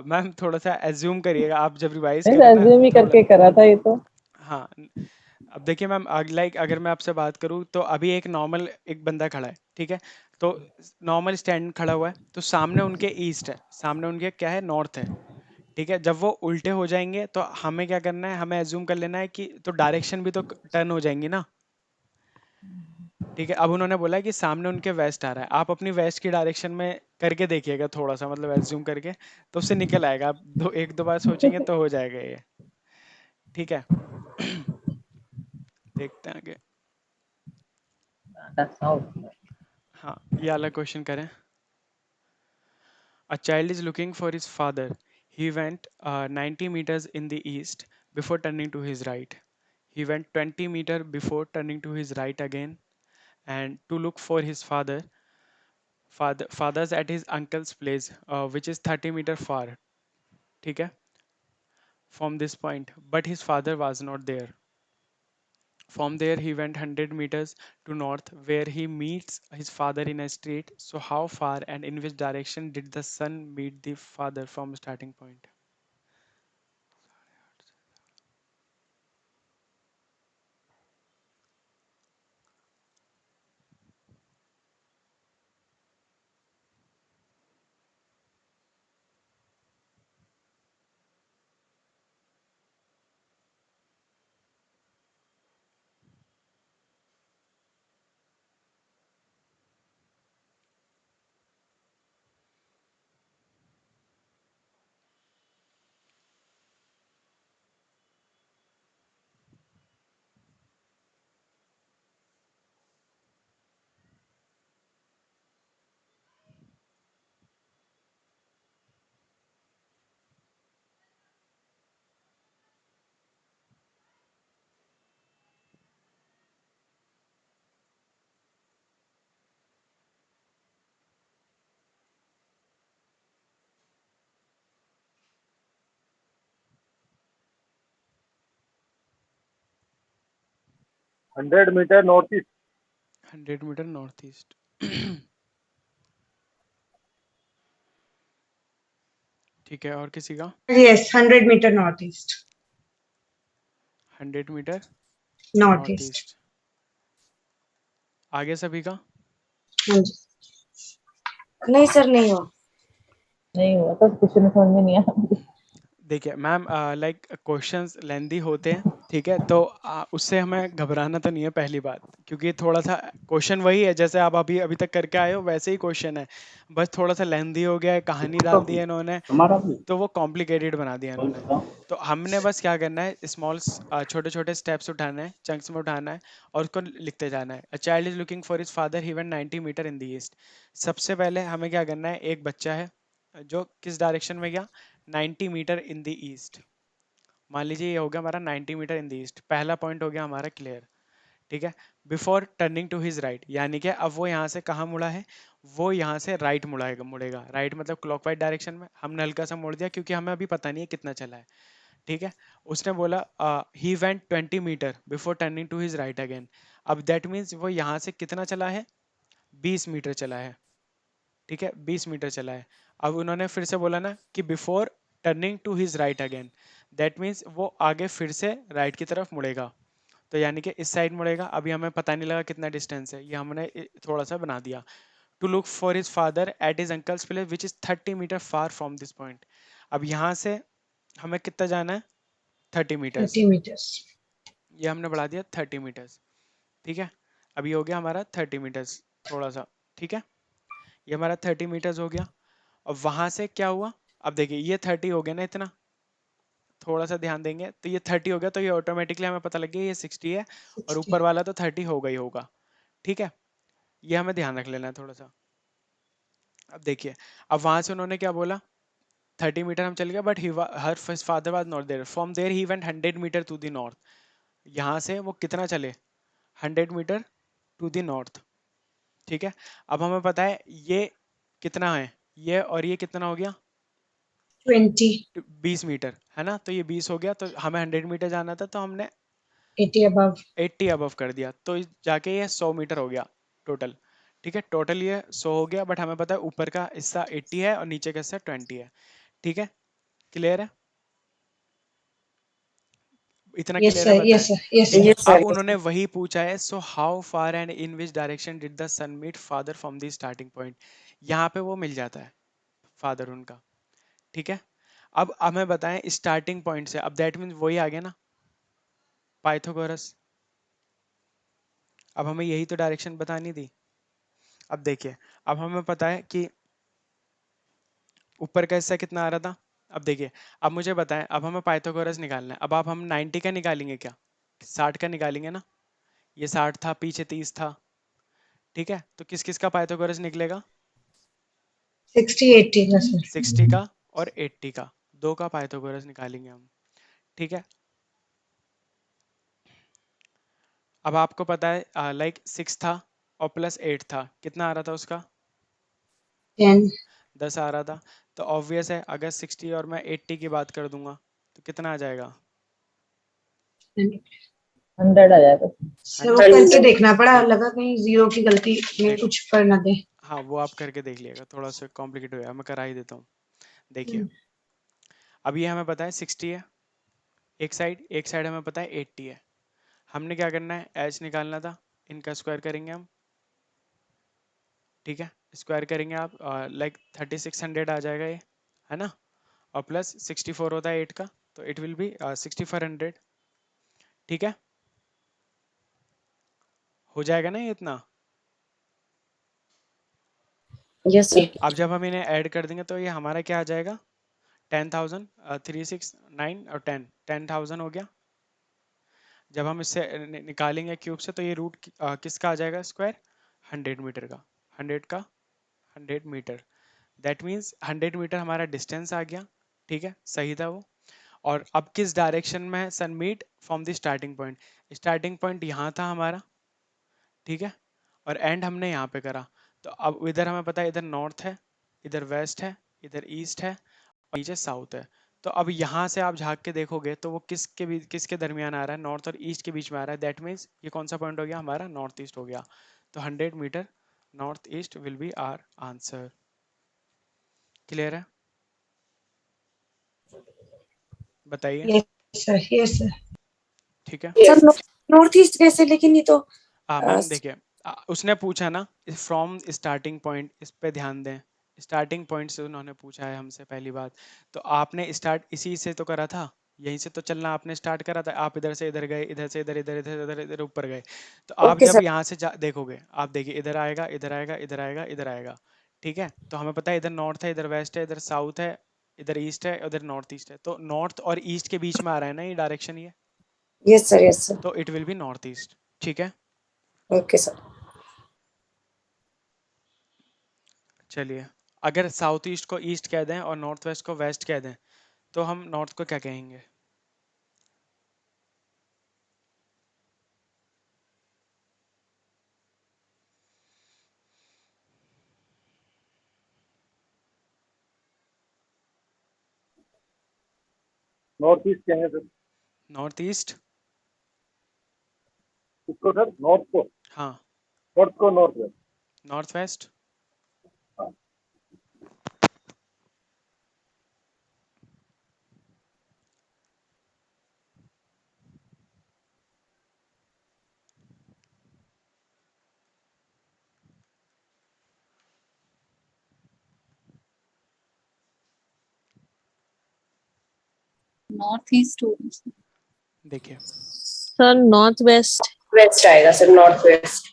मैम थोड़ा सा एज्यूम करिएगा, आप जब रिवाइज नहीं करें ना एज्यूम ही थोड़ा, करके करा था ये तो। हाँ अब देखिए मैम, लाइक अगर मैं आपसे बात करूँ तो अभी एक नॉर्मल एक बंदा खड़ा है, ठीक है, तो नॉर्मल स्टैंड खड़ा हुआ है, तो सामने उनके ईस्ट है, सामने उनके क्या है, नॉर्थ है, ठीक है। जब वो उल्टे हो जाएंगे तो हमें क्या करना है, हमें एज्यूम कर लेना है कि तो डायरेक्शन भी तो टर्न हो जाएंगी ना, ठीक है। अब उन्होंने बोला है कि सामने उनके वेस्ट आ रहा है, आप अपनी वेस्ट की डायरेक्शन में करके देखिएगा थोड़ा सा, मतलब एज्यूम करके, तो उससे निकल आएगा, आप एक दो बार सोचेंगे तो हो जाएगा ये, ठीक है। देखते हैं आगे। हाँ, ये वाला क्वेश्चन करें। A child is looking for his father. He went 90 meters in the east before turning to his right. He went 20 meters before turning to his right again and to look for his father's at his uncle's place, which is 30 meters far, ठीक है, from this point. But his father was not there. From there, he went 100 meters to north, where he meets his father in a street. So, how far and in which direction did the son meet the father from starting point? 100 metre north east. 100 metre north east. ठीक है, और किसी का? Yes, 100 metre north east. 100 metre north north east. East. आगे सभी का? हाँ जी। नहीं सर, नहीं हुआ। नहीं हुआ तो कुछ समझ में नहीं आया। देखिए मैम, लाइक क्वेश्चंस लेंदी होते हैं, ठीक है, तो उससे हमें घबराना तो नहीं है पहली बात, क्योंकि थोड़ा सा क्वेश्चन वही है जैसे आप अभी अभी तक करके आए हो, वैसे ही क्वेश्चन है, बस थोड़ा सा लेंदी हो गया है, कहानी डाल दी है इन्होंने, तो वो कॉम्प्लिकेटेड बना दिया इन्होंने। तो हमने बस क्या करना है, स्मॉल छोटे छोटे स्टेप्स उठाना है, चंक्स में उठाना है और उसको लिखते जाना है। A child is looking for his father, he went 90 metre in the east. सबसे पहले हमें क्या करना है, एक बच्चा है जो किस डायरेक्शन में गया, 90 मीटर इन द ईस्ट। मान लीजिए ये हो गया हमारा 90 मीटर इन द ईस्ट, पहला पॉइंट हो गया हमारा क्लियर, ठीक है। Before turning to his right, यानी कि अब वो यहाँ से कहाँ मुड़ा है, वो यहाँ से राइट मुड़ेगा, राइट मतलब क्लॉकवाइज डायरेक्शन में। हमने हल्का सा मोड़ दिया क्योंकि हमें अभी पता नहीं है कितना चला है, ठीक है। उसने बोला he went 20 metre before turning to his right again. अब दैट मीन्स वो यहाँ से कितना चला है, 20 मीटर चला है, ठीक है, 20 मीटर चला है। अब उन्होंने फिर से बोला ना कि before turning to his right again, that means वो आगे फिर से राइट की तरफ मुड़ेगा, तो यानी कि इस साइड मुड़ेगा। अभी हमें पता नहीं लगा कितना डिस्टेंस है, ये हमने थोड़ा सा बना दिया। To look for his father at his uncle's place which is 30 meter far from this point. अब यहाँ से हमें कितना जाना है, 30 मीटर्स, 30 मीटर्स। ये हमने बढ़ा दिया 30 मीटर्स, ठीक है। अभी हो गया हमारा 30 मीटर्स थोड़ा सा, ठीक है, ये हमारा 30 मीटर्स हो गया। अब वहां से क्या हुआ, अब देखिए ये 30 हो गया ना, इतना थोड़ा सा ध्यान देंगे तो ये 30 हो गया, तो ये ऑटोमेटिकली हमें पता लग गया ये 60 है, और 60। ऊपर वाला तो 30 होगा ही होगा, ठीक है। ये हमें ध्यान रख लेना है थोड़ा सा। अब देखिए, अब वहां से उन्होंने क्या बोला, 30 मीटर हम चल गए, but her father was not there. From there he went 100 meter to the north. यहाँ से वो कितना चले, 100 मीटर टू द नॉर्थ, ठीक है। अब हमें पता है ये कितना है, ये और ये कितना हो गया, 20। 20 मीटर है ना, तो ये 20 हो गया, तो हमें 100 मीटर जाना था, तो हमने 80 अबव। 80 अबव कर दिया, तो जाके ये 100 मीटर हो गया टोटल, ठीक है। टोटल ये 100 हो गया, बट हमें पता है ऊपर का हिस्सा 80 है और नीचे का हिस्सा 20 है, ठीक है, क्लियर है। इतना यस क्लियर है? सर, यस बताएं। सर, यस देखिए सर। अब उन्होंने वही पूछा है, so how far and in which direction did the son meet father from the starting point. यहाँ पे वो मिल जाता है फादर उनका, ठीक है। अब हमें बताएं स्टार्टिंग पॉइंट से, अब दैट मीन्स वही आ गया ना पाइथागोरस। अब हमें यही तो डायरेक्शन बतानी थी। अब देखिए अब हमें पता है कि ऊपर का हिस्सा कितना आ रहा था। अब देखिए अब मुझे बताएं, अब हमें पाइथागोरस निकालना है। अब आप हम 90 का निकालेंगे क्या, 60 का निकालेंगे ना। ये 60 था, पीछे 30 था, ठीक है। तो किस किस का पाइथागोरस निकलेगा? 60 80 का सर। 60 का और 80 का, दो का पाइथागोरस निकालेंगे हम, ठीक है। अब आपको पता है लाइक 6 था और प्लस 8 था, कितना आ रहा था उसका? 10 10 आ रहा था। तो ऑब्वियस है अगर 60 और मैं 80 की बात कर दूंगा तो कितना आ जाएगा? 100 आ जाएगा। सर वो करके देखना पड़ा, लगा कहीं जीरो की गलती में नहीं, कुछ कर ना दे। हाँ वो आप करके देख लिएगा, थोड़ा सा कॉम्प्लिकेट हो गया, मैं करा ही देता हूँ। देखिए अब ये हमें पता है 60 है एक साइड हमें पता है 80 है। हमने क्या करना है, एच निकालना था, इनका स्क्वायर करेंगे हम, ठीक है। स्क्वायर करेंगे आप लाइक 3600 आ जाएगा ये, है ना। और प्लस 64 होता है 8 का, तो इट विल बी 6400, ठीक है। हो जाएगा ना ये इतना। Yes sir. अब जब हम इन्हें ऐड कर देंगे तो ये हमारा क्या आ जाएगा, 10,000, 369 और 10,000 हो गया। जब हम इससे निकालेंगे क्यूब से तो ये रूट किसका आ जाएगा स्क्वायर, 100 मीटर का, 100 का 100 मीटर। दैट मीन्स 100 मीटर हमारा डिस्टेंस आ गया, ठीक है, सही था वो। और अब किस डायरेक्शन में sun meet from the starting point, starting point यहाँ था हमारा, ठीक है, और एंड हमने यहाँ पे करा। तो अब इधर हमें पता है इधर नॉर्थ है, इधर वेस्ट है, इधर ईस्ट है और नीचे साउथ है। तो अब यहाँ से आप झांक के देखोगे तो वो किसके बीच, किसके दरमियान आ रहा है, नॉर्थ और ईस्ट के बीच में आ रहा है। दैट मीन्स ये कौन सा पॉइंट हो गया हमारा, नॉर्थ ईस्ट हो गया। तो 100 metre north east will be our answer. Clear है? बताइए। Yes sir, yes sir. ठीक है। सर नॉर्थ ईस्ट कैसे, लेकिन ये तो मैम देखिए उसने पूछा ना फ्रॉम स्टार्टिंग पॉइंट, इस पे ध्यान दें। स्टार्टिंग पॉइंट से उन्होंने पूछा है हमसे पहली बात। तो आपने स्टार्ट इसी से तो करा था, यहीं से तो चलना आपने स्टार्ट करा था। आप इधर से इधर गए, इधर से इधर, इधर इधर इधर इधर ऊपर गए। तो आप ओके जब सर। यहाँ से देखोगे, आप देखिए इधर आएगा, इधर आएगा, इधर आएगा, इधर आएगा, ठीक है। तो हमें पता है इधर नॉर्थ है, इधर वेस्ट है, इधर साउथ है, इधर ईस्ट है, उधर नॉर्थ ईस्ट है। तो नॉर्थ और ईस्ट के बीच में आ रहा है ना ये डायरेक्शन, ये यस सर, यस सर। तो it will B north east, ठीक है। Okay sir. चलिए अगर साउथ ईस्ट को ईस्ट कह दें और नॉर्थ वेस्ट को वेस्ट कह दें तो हम नॉर्थ को क्या कहेंगे? नॉर्थ ईस्ट कहेंगे सर। नॉर्थ ईस्ट, इसको सर नॉर्थ को, हाँ नॉर्थ को north west. North west. North east होगा सर। देखिए सर नॉर्थ वेस्ट। वेस्ट आएगा सर, नॉर्थ वेस्ट।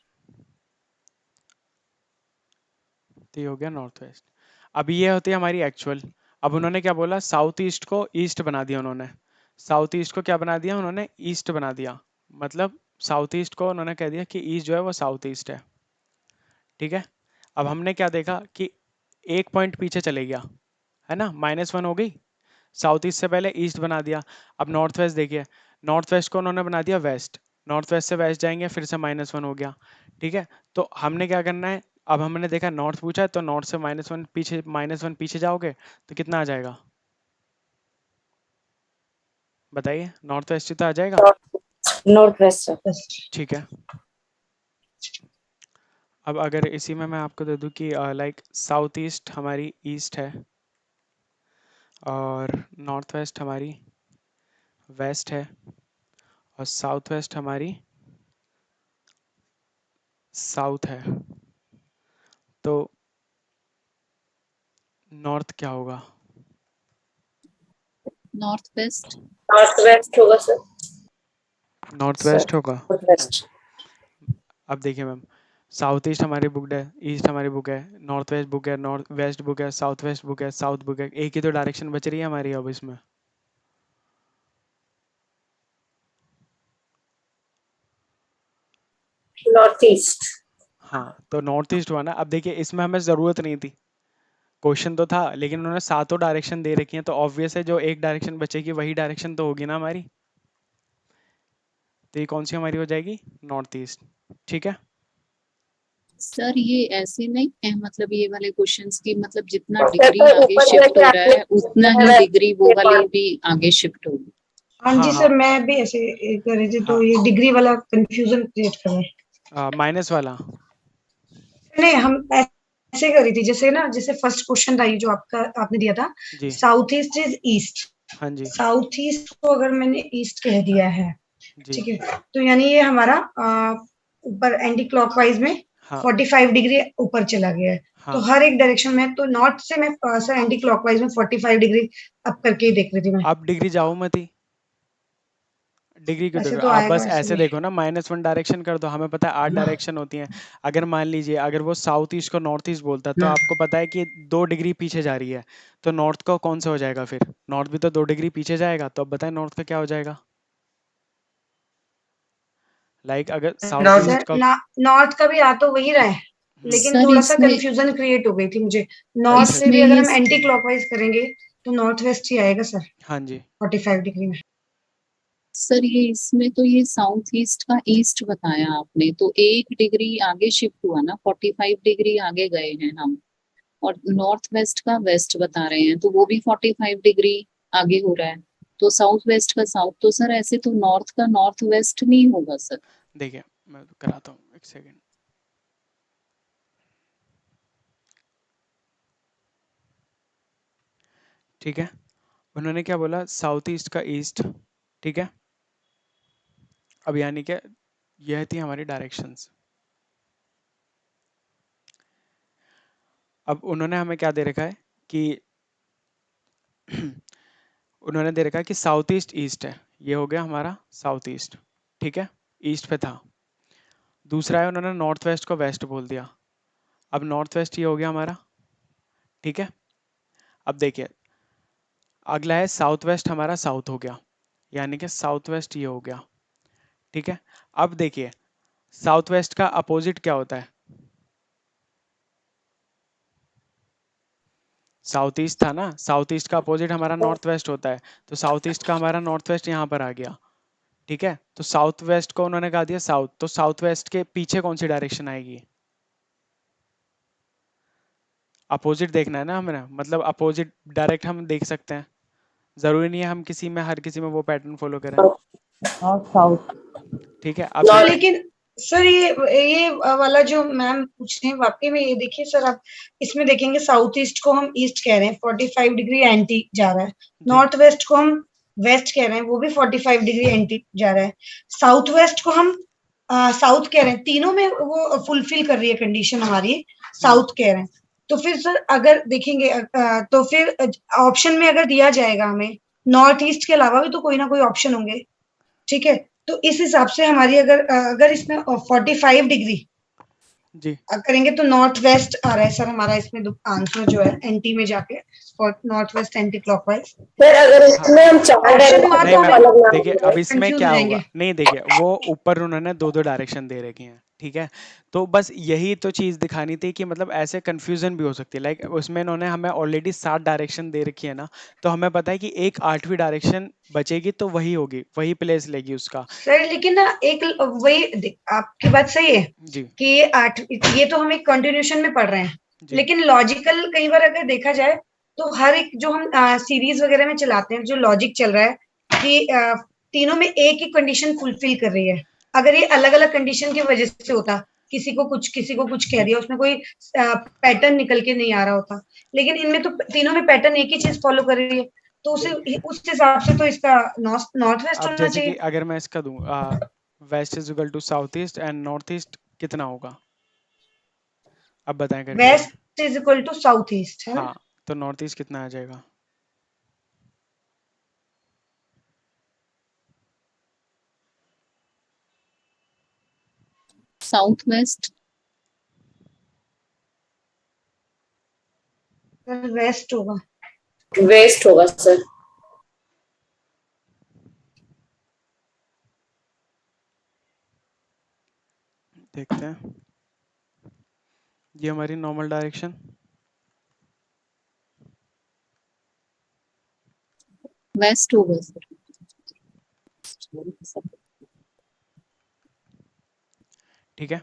तो ये हो गया नॉर्थ वेस्ट। अब ये होती है हमारी एक्चुअल। अब उन्होंने क्या बोला, साउथ ईस्ट को ईस्ट बना दिया उन्होंने। साउथ ईस्ट को क्या बना दिया उन्होंने, ईस्ट बना दिया। मतलब साउथ ईस्ट को उन्होंने कह दिया कि ईस्ट जो है वो साउथ ईस्ट है, ठीक है। अब हमने क्या देखा कि एक पॉइंट पीछे चले गया, है ना, -1 हो गई। साउथ ईस्ट से पहले ईस्ट बना दिया। अब नॉर्थ वेस्ट देखिए, नॉर्थ वेस्ट को उन्होंने बना दिया वेस्ट। नॉर्थ वेस्ट से वेस्ट जाएंगे फिर से -1 हो गया, ठीक है। तो हमने क्या करना है, अब हमने देखा नॉर्थ पूछा है तो नॉर्थ से -1 पीछे जाओगे तो कितना आ जाएगा बताइए, नॉर्थ वेस्ट ही तो आ जाएगा, नॉर्थ वेस्ट सर। ठीक है। अब अगर इसी में मैं आपको दे दूं कि लाइक साउथ ईस्ट हमारी ईस्ट है और नॉर्थ वेस्ट हमारी वेस्ट है, और साउथ वेस्ट हमारी साउथ है, तो नॉर्थ क्या होगा? North west. नॉर्थ वेस्ट होगा सर। नॉर्थ सर वेस्ट होगा। North west. अब देखिए मैम, साउथ ईस्ट हमारी बुक है, ईस्ट हमारी बुक है, नॉर्थ वेस्ट बुक है, नॉर्थ वेस्ट बुक है, साउथ वेस्ट बुक है, साउथ बुक है, एक ही तो डायरेक्शन बच रही है हमारी अब इसमें। North east. हाँ, तो नॉर्थ ईस्ट हुआ ना। अब देखिए इसमें हमें जरूरत नहीं थी, क्वेश्चन तो था, लेकिन उन्होंने सातों डायरेक्शन दे रखी हैं, तो ऑब्वियस है जो एक डायरेक्शन बचेगी वही डायरेक्शन तो होगी ना हमारी। तो ये कौन सी हमारी हो जाएगी? North east. ठीक है। सर ये ऐसे नहीं है, मतलब ये वाले क्वेश्चंस की मतलब जितना सर डिग्री तो आगे ऊपर शिफ्ट जाके हो रहा है उतना ही आपने डिग्री वो वाली भी आगे शिफ्ट होगी। हाँ हाँ जी हाँ सर, मैं भी ऐसे कर रही थी, तो हाँ, ये डिग्री वाला कंफ्यूजन क्रिएट कर रहा है। माइनस वाला। नहीं, हम ऐसे कर रही थी, जैसे ना, जैसे फर्स्ट क्वेश्चन था ये जो आपने दिया था, जी साउथ ईस्ट इज ईस्ट। हाँ जी साउथ ईस्ट को अगर मैंने ईस्ट कह दिया है, जी ठीक है, तो यानी ये हमारा ऊपर एंटी क्लॉकवाइज में हाँ 45 डिग्री ऊपर चला गया है। तो हाँ। हर एक डायरेक्शन में, तो नॉर्थ से मैं सर एंटी क्लॉकवाइज में 45 डिग्री अप करके ही देख रही थी मैं। आप डिग्री जाओ मत ही, डिग्री क्यों ऐसे देखो, तो आप आएगा बस ऐसे ऐसे भी। देखो ना, -1 डायरेक्शन कर दो, हमें पता है 8 डायरेक्शन होती हैं। अगर मान लीजिए अगर वो साउथ ईस्ट को नॉर्थ ईस्ट बोलता तो आपको पता है कि 2 डिग्री पीछे जा रही है, तो नॉर्थ का कौन सा हो जाएगा फिर? नॉर्थ भी तो 2 डिग्री पीछे जाएगा, तो अब बताएं नॉर्थ का क्या हो जाएगा? लाइक अगर साउथ ईस्ट सर का नॉर्थ का भी आ तो वही रहा है, लेकिन सर थोड़ा सा इसमें कंफ्यूजन क्रिएट हो गई थी मुझे। नॉर्थ अच्छा से इसमें भी अगर ये हम एंटी क्लॉकवाइज करेंगे तो नॉर्थ वेस्ट ही आएगा सर, हाँ जी 45 डिग्री में। सर ये इसमें तो ये साउथ ईस्ट का ईस्ट बताया आपने, तो 1 डिग्री आगे शिफ्ट हुआ ना, 45 डिग्री आगे गए हैं हम। और नॉर्थ वेस्ट का वेस्ट बता रहे हैं, तो वो भी 45 डिग्री आगे हो रहा है। तो साउथ वेस्ट का साउथ, तो सर ऐसे तो नॉर्थ का नॉर्थ वेस्ट नहीं होगा सर। देखिए मैं कराता हूँ, एक सेकेंड। ठीक है, उन्होंने क्या बोला? साउथ ईस्ट का ईस्ट। ठीक है, अब यानी कि यह थी हमारी डायरेक्शंस। अब उन्होंने हमें क्या दे रखा है कि उन्होंने दे रखा है कि साउथ ईस्ट ईस्ट है, ये हो गया हमारा साउथ ईस्ट। ठीक है, ईस्ट पे था। दूसरा है उन्होंने नॉर्थ वेस्ट को वेस्ट बोल दिया, अब नॉर्थ वेस्ट ये हो गया हमारा। ठीक है, अब देखिए अगला है साउथ वेस्ट, हमारा साउथ हो गया, यानी कि साउथ वेस्ट ये हो गया। ठीक है, अब देखिए साउथ वेस्ट का अपोजिट क्या होता है? साउथ ईस्ट था ना, साउथ ईस्ट का अपोजिट हमारा नॉर्थ वेस्ट होता है, तो साउथ ईस्ट का हमारा नॉर्थ वेस्ट यहाँ पर आ गया। ठीक है, तो साउथ वेस्ट को उन्होंने कहा दिया साउथ, तो साउथ वेस्ट के पीछे कौन सी डायरेक्शन आएगी? अपोजिट देखना है ना हमें, मतलब अपोजिट डायरेक्ट हम देख सकते हैं, जरूरी नहीं है हम किसी में हर किसी में वो पैटर्न फॉलो करें। North south. ठीक है, अब सर देखिए लेकिन सर ये वाला जो मैम पूछ रहे हैं, वाकई में ये देखिए सर, आप इसमें देखेंगे साउथ ईस्ट को हम ईस्ट कह रहे हैं, 45 डिग्री एंटी जा रहा है। जी नॉर्थ वेस्ट को हम वेस्ट कह रहे हैं, वो भी 45 डिग्री एंटी जा रहा है। साउथ वेस्ट को हम साउथ कह रहे हैं, तीनों में वो फुलफिल कर रही है कंडीशन हमारी, साउथ कह रहे हैं। तो फिर सर अगर देखेंगे तो फिर ऑप्शन में अगर दिया जाएगा हमें, नॉर्थ ईस्ट के अलावा भी तो कोई ना कोई ऑप्शन होंगे, ठीक है। तो इस हिसाब से हमारी अगर इसमें 45 डिग्री जी करेंगे तो नॉर्थ वेस्ट आ रहा है सर हमारा इसमें आंसर जो है, एंटी में जाके और नॉर्थ वेस्ट एंटी क्लॉकवाइज। फिर अगर हाँ इसमें हम 4 ऑप्शन हुआ नहीं तो डायरेक्शन मैम, अलग नाम देखिए अब देंगे। इसमें कंफ्यूज क्या हो होगा, जाएंगे। नहीं देखिए वो ऊपर उन्होंने 2 डायरेक्शन दे रखी हैं। ठीक है, तो बस यही तो चीज दिखानी थी कि मतलब ऐसे कंफ्यूजन भी हो सकती है, लाइक उसमें इन्होंने हमें ऑलरेडी 7 डायरेक्शन दे रखी है ना, तो हमें पता है कि एक 8वीं डायरेक्शन बचेगी, तो वही होगी, वही प्लेस लेगी उसका। सर लेकिन ना एक आपकी बात सही है जी कि ये तो हम एक कंटिन्यूशन में पढ़ रहे हैं, जी लेकिन लॉजिकल कई बार अगर देखा जाए तो हर एक जो हम सीरीज वगैरह में चलाते हैं, जो लॉजिक चल रहा है कि तीनों में एक ही कंडीशन फुलफिल कर रही है। अगर ये अलग अलग कंडीशन की वजह से होता, किसी को कुछ कह दिया, उसमें कोई पैटर्न निकल के नहीं आ रहा होता, लेकिन इनमें तो तीनों में पैटर्न एक ही चीज फॉलो कर रही है, तो उस हिसाब से तो इसका नॉर्थ वेस्ट अब होना जैसे कि चाहिए। अगर मैं इसका दूं west is equal to south east and north east कितना होगा, अब बताएं करके। West is equal to south east है ना। हाँ, तो नॉर्थ ईस्ट कितना आ जाएगा? South west. वेस्ट होगा। वेस्ट होगा सर। देखते हैं, ये हमारी नॉर्मल डायरेक्शन, वेस्ट होगा सर। ठीक है।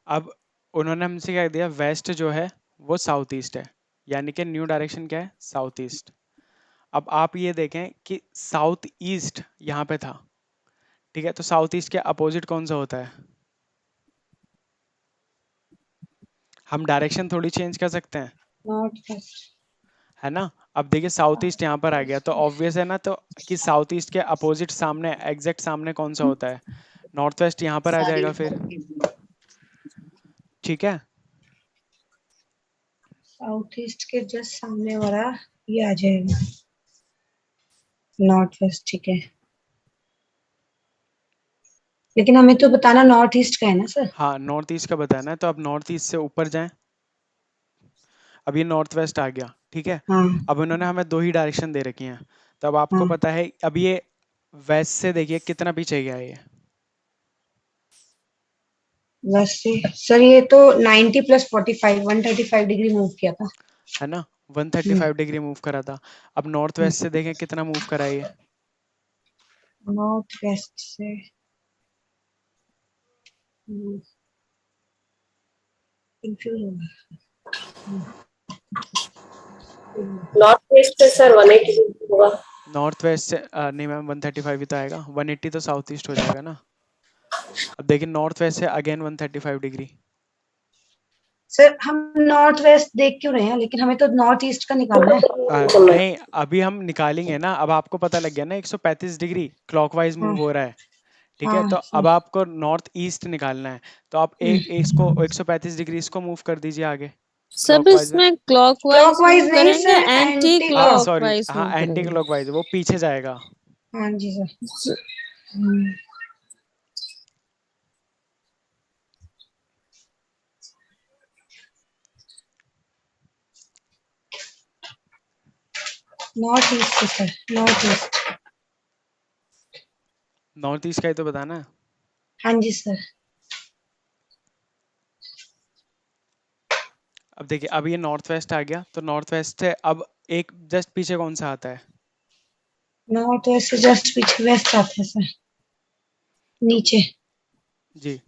अब उन्होंने हमसे क्या दिया, वेस्ट जो है वो साउथ ईस्ट है, यानी कि न्यू डायरेक्शन क्या है, साउथ ईस्ट। अब आप ये देखें कि साउथ ईस्ट यहाँ पे था, ठीक है, तो साउथ ईस्ट के अपोजिट कौन सा होता है? हम डायरेक्शन थोड़ी चेंज कर सकते हैं, नॉर्थ वेस्ट। है ना। अब देखिए साउथ ईस्ट यहाँ पर आ गया, तो ऑब्वियस है ना, तो कि साउथ ईस्ट के अपोजिट सामने, एग्जैक्ट सामने कौन सा होता है, नॉर्थ वेस्ट यहाँ पर आ सारी जाएगा फिर। ठीक है, साउथ ईस्ट के जस्ट सामने वाला ये आ जाएगा नॉर्थ वेस्ट। ठीक है, लेकिन हमें तो बताना नॉर्थ ईस्ट का है ना सर। हाँ नॉर्थ ईस्ट का बताना है, तो अब नॉर्थ ईस्ट से ऊपर जाएं। अब ये नॉर्थ वेस्ट आ गया, ठीक है। हाँ अब उन्होंने हमें दो ही डायरेक्शन दे रखी हैं, तो अब आपको हाँ। पता है, अब ये वेस्ट से देखिए कितना पीछे गया है ये, वेस्ट से सर ये तो 90 प्लस 45 135 डिग्री मूव किया था। है ना, 135 डिग्री मूव करा था। अब नॉर्थ वेस्ट से देखें कितना मूव करा है ये, नॉर्थ वेस्ट से कंफ्यूज हो गया। नॉर्थ वेस्ट से सर 180 होगा। नॉर्थ वेस्ट से नहीं मैम, 135 ही तो आएगा, 180 तो साउथ ईस्ट हो जाएगा ना। अब देखिए नॉर्थ वेस्ट से अगेन 135 डिग्री। सर हम नॉर्थ वेस्ट देख क्यों रहे हैं, लेकिन हमें तो नॉर्थ ईस्ट का निकालना है। नहीं अभी हम निकालेंगे ना, अब आपको पता लग गया ना 135 डिग्री क्लॉकवाइज हाँ मूव हो रहा है, ठीक है। हाँ तो अब सर। आपको नॉर्थ ईस्ट निकालना है, तो आप इसको 135 डिग्री इसको मूव कर दीजिए आगे सब क्लॉकवाइज में। इसमें क्लॉकवाइज क्लॉकवाइज मूव नहीं करेंगे, सर, एंटी एंटी हाँ क्लॉक। सॉरी, क्लॉकवाइज हाँ मूव एंटी करेंगे। क्लॉकवाइज, वो पीछे जाएगा। हाँ जी sir. North east sir, north east. North east का ही तो बताना है। हाँ जी सर। अब देखिए अब ये नॉर्थ वेस्ट आ गया, तो नॉर्थ वेस्ट से अब एक जस्ट पीछे कौन सा आता है? नॉर्थ वेस्ट से जस्ट पीछे वेस्ट आता है सर, नीचे। जी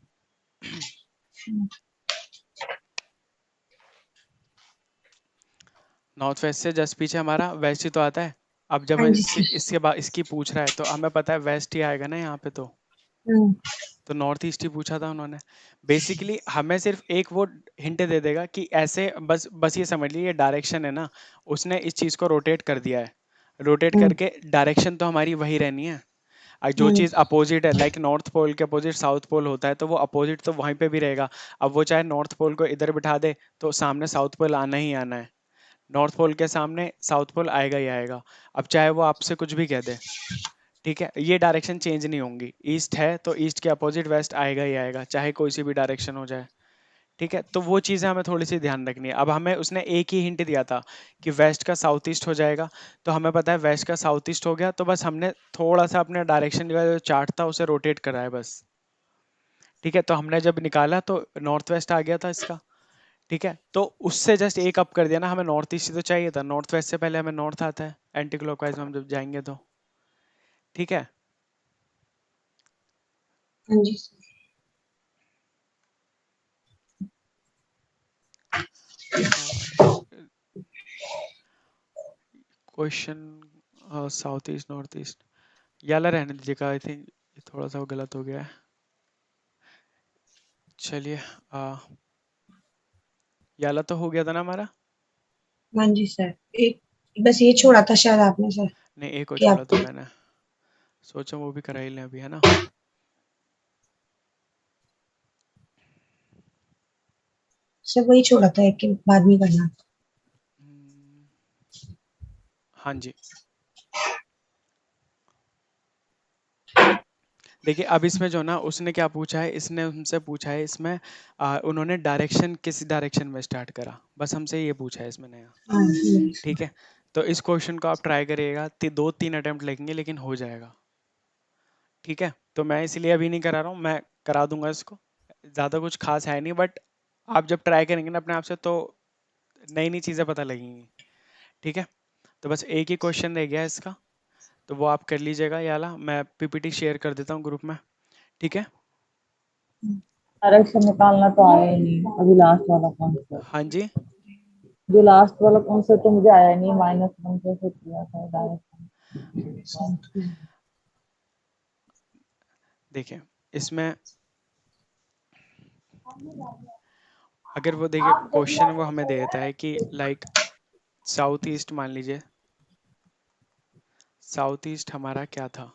नॉर्थ वेस्ट से जस्ट पीछे हमारा वेस्ट ही तो आता है। अब जब हाँ जी इससे सर। इसके बाद इसकी पूछ रहा है, तो हमें पता है वेस्ट ही आएगा ना यहाँ पे, तो नॉर्थ ईस्ट ही पूछा था उन्होंने। बेसिकली हमें सिर्फ एक वो हिंट दे देगा कि ऐसे, बस बस ये समझ लीजिए डायरेक्शन है ना, उसने इस चीज को रोटेट कर दिया है, रोटेट करके डायरेक्शन तो हमारी वही रहनी है। जो चीज अपोजिट है, लाइक नॉर्थ पोल के अपोजिट साउथ पोल होता है, तो वो अपोजिट तो वहीं पे भी रहेगा। अब वो चाहे नॉर्थ पोल को इधर बिठा दे, तो सामने साउथ पोल आना ही आना है, नॉर्थ पोल के सामने साउथ पोल आएगा ही आएगा। अब चाहे वो आपसे कुछ भी कह दे, ठीक है, ये डायरेक्शन चेंज नहीं होंगी। ईस्ट है तो ईस्ट के अपोजिट वेस्ट आएगा ही आएगा, चाहे कोई सी भी डायरेक्शन हो जाए, ठीक है। तो वो चीज़ें हमें थोड़ी सी ध्यान रखनी है। अब हमें उसने एक ही हिंट दिया था कि वेस्ट का साउथ ईस्ट हो जाएगा, तो हमें पता है वेस्ट का साउथ ईस्ट हो गया, तो बस हमने थोड़ा सा अपने डायरेक्शन का जो चार्ट था उसे रोटेट करा है बस, ठीक है। तो हमने जब निकाला तो नॉर्थ वेस्ट आ गया था इसका, ठीक है। तो उससे जस्ट एक अप कर दिया ना, हमें नॉर्थ ईस्ट ही तो चाहिए था, नॉर्थ वेस्ट से पहले हमें नॉर्थ आता है एंटी क्लॉकवाइज में हम जब जाएंगे तो, ठीक है। हाँ जी sir. Question south east north east, याला रहने दीजिएगा, आई थिंक थोड़ा सा वो गलत हो गया है। चलिए याला तो हो गया था ना हमारा। हाँ जी सर, एक बस ये छोड़ा था शायद आपने सर। नहीं, एक को कि छोड़ा आपको था मैंने, सोचा वो भी करा ही लें अभी, है ना। सर वही छोड़ा था एक के बाद में करना। हाँ जी, देखिए अब इसमें जो ना उसने क्या पूछा है, इसने हमसे पूछा है इसमें उन्होंने डायरेक्शन किस डायरेक्शन में स्टार्ट करा, बस हमसे ये पूछा है इसमें नया। हाँ, ठीक है, तो इस क्वेश्चन को आप ट्राई करिएगा, 2-3 अटेम्प्ट लगेंगे लेकिन हो जाएगा। ठीक है, तो मैं इसलिए अभी नहीं करा रहा हूँ, मैं करा दूंगा इसको, ज़्यादा कुछ खास है नहीं, बट आप जब ट्राई करेंगे ना अपने आप से तो नई नई चीज़ें पता लगेंगी। ठीक है, तो बस एक ही क्वेश्चन रह गया है इसका, तो वो आप कर लीजिएगा। याला मैं पीपीटी शेयर कर देता हूँ ग्रुप में। ठीक है, डायरेक्शन निकालना तो आया ही नहीं अभी, लास्ट वाला कॉन्सेप्ट। हाँ जी, जो लास्ट वाला कॉन्सेप्ट तो मुझे आया नहीं, -1 से किया था डायरेक्शन। देखिए इसमें अगर वो देखिए क्वेश्चन वो हमें दे देता है कि लाइक साउथ ईस्ट, मान लीजिए साउथ ईस्ट हमारा क्या था,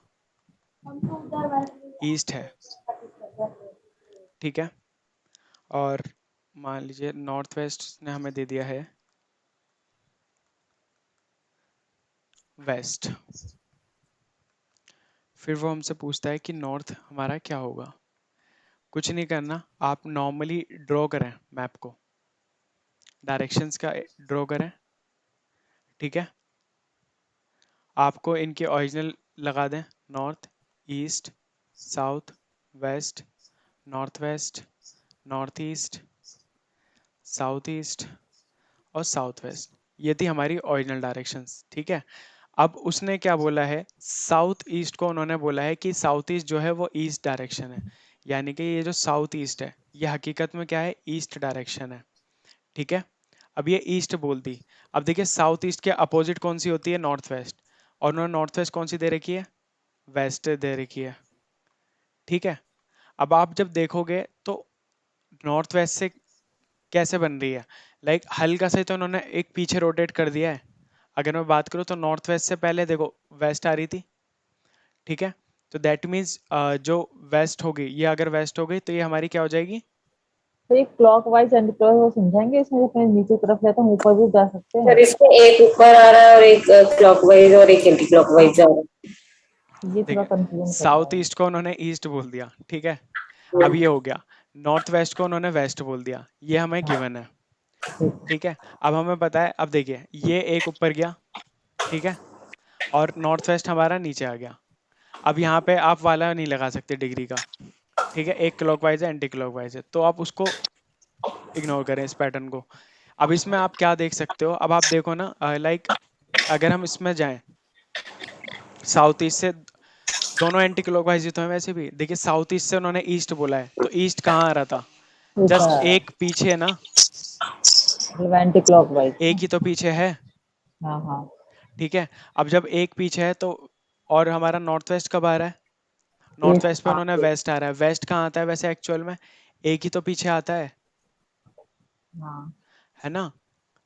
ईस्ट है। ठीक है, और मान लीजिए नॉर्थ वेस्ट ने हमें दे दिया है वेस्ट। फिर वो हमसे पूछता है कि नॉर्थ हमारा क्या होगा। कुछ नहीं करना, आप नॉर्मली ड्रॉ करें मैप को, डायरेक्शंस का ड्रॉ करें। ठीक है, आपको इनके ओरिजिनल लगा दें, north east south west, north west north east south east और साउथ वेस्ट, ये थी हमारी ओरिजिनल डायरेक्शंस। ठीक है, अब उसने क्या बोला है, साउथ ईस्ट को उन्होंने बोला है कि साउथ ईस्ट जो है वो ईस्ट डायरेक्शन है, यानी कि ये जो साउथ ईस्ट है ये हकीकत में क्या है, ईस्ट डायरेक्शन है। ठीक है, अब ये ईस्ट बोल दी। अब देखिए साउथ ईस्ट के अपोजिट कौन सी होती है, नॉर्थ वेस्ट, और उन्होंने नॉर्थ वेस्ट कौन सी दे रखी है, वेस्ट दे रखी है। ठीक है, अब आप जब देखोगे तो नॉर्थ वेस्ट से कैसे बन रही है, लाइक हल्का से तो उन्होंने एक पीछे रोटेट कर दिया है। अगर मैं बात करूँ तो नॉर्थ वेस्ट से पहले देखो वेस्ट आ रही थी। ठीक है, तो दैट मीन्स जो वेस्ट होगी, ये अगर वेस्ट हो गई तो ये हमारी क्या हो जाएगी, तो ये क्लॉकवाइज एंटी क्लॉकवाइज समझाएंगे इसमें, अपने नीचे तरफ रहता है ऊपर भी जा सकते हैं। सर इसमें एक ऊपर आ रहा है और एक क्लॉकवाइज और एक एंटी क्लॉकवाइज जा रहा है। ये थोड़ा कंफ्यूजन कर रहा साउथ है। ईस्ट को उन्होंने ईस्ट बोल दिया। ठीक है, अब ये हो गया। नॉर्थ वेस्ट को उन्होंने वेस्ट बोल दिया, ये हमें गिवन है। ठीक है, अब हमें पता है, अब देखिए ये एक ऊपर गया। ठीक है, और नॉर्थ वेस्ट हमारा नीचे आ गया। अब यहाँ पे आप वाला नहीं लगा सकते डिग्री का। ठीक है, एक क्लॉकवाइज है एंटी क्लॉकवाइज है, तो आप उसको इग्नोर करें इस पैटर्न को। अब इसमें आप क्या देख सकते हो, अब आप देखो ना, लाइक अगर हम इसमें जाएं साउथ ईस्ट से, दोनों एंटी क्लॉकवाइज ही तो है वैसे भी। देखिए साउथ ईस्ट से उन्होंने ईस्ट बोला है, तो ईस्ट कहाँ आ रहा था, जस्ट एक पीछे ना, एंटी क्लॉकवाइज। एक ही तो पीछे है। हाँ हाँ। ठीक है, अब जब एक पीछे है तो, और हमारा नॉर्थ वेस्ट कब आ रहा है, नॉर्थ वेस्ट पे उन्होंने वेस्ट आ रहा है। वेस्ट कहाँ आता है वैसे एक्चुअल में, एक ही तो पीछे आता है, हाँ। है ना।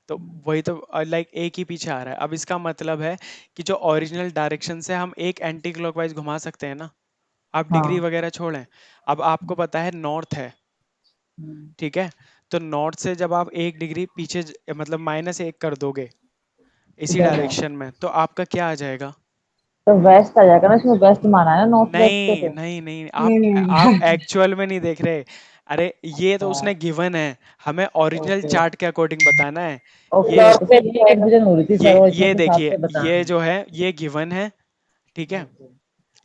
तो वही तो, लाइक एक ही पीछे आ रहा है। अब इसका मतलब है कि जो ओरिजिनल डायरेक्शन से हम एक एंटी क्लॉकवाइज घुमा सकते हैं ना, आप डिग्री हाँ। वगैरह छोड़ें। अब आपको पता है नॉर्थ है, ठीक है, तो नॉर्थ से जब आप 1 डिग्री पीछे मतलब -1 कर दोगे इसी इधर है। डायरेक्शन में, तो आपका क्या आ जाएगा, तो वेस्ट आ जाएगा ना, इसमें वेस्ट माना है ना, नॉर्थ वेस्ट के नहीं तो। नहीं नहीं, आप एक्चुअल में नहीं देख रहे। अरे ये तो उसने गिवन है, हमें ओरिजिनल ओके चार्ट के अकॉर्डिंग बताना है। ओके, ये तो फिर ये कंफ्यूजन हो रही थी सर, वो इसमें ये उस हिसाब देखिए, से बताना ये है। जो है ये गिवन है। ठीक है,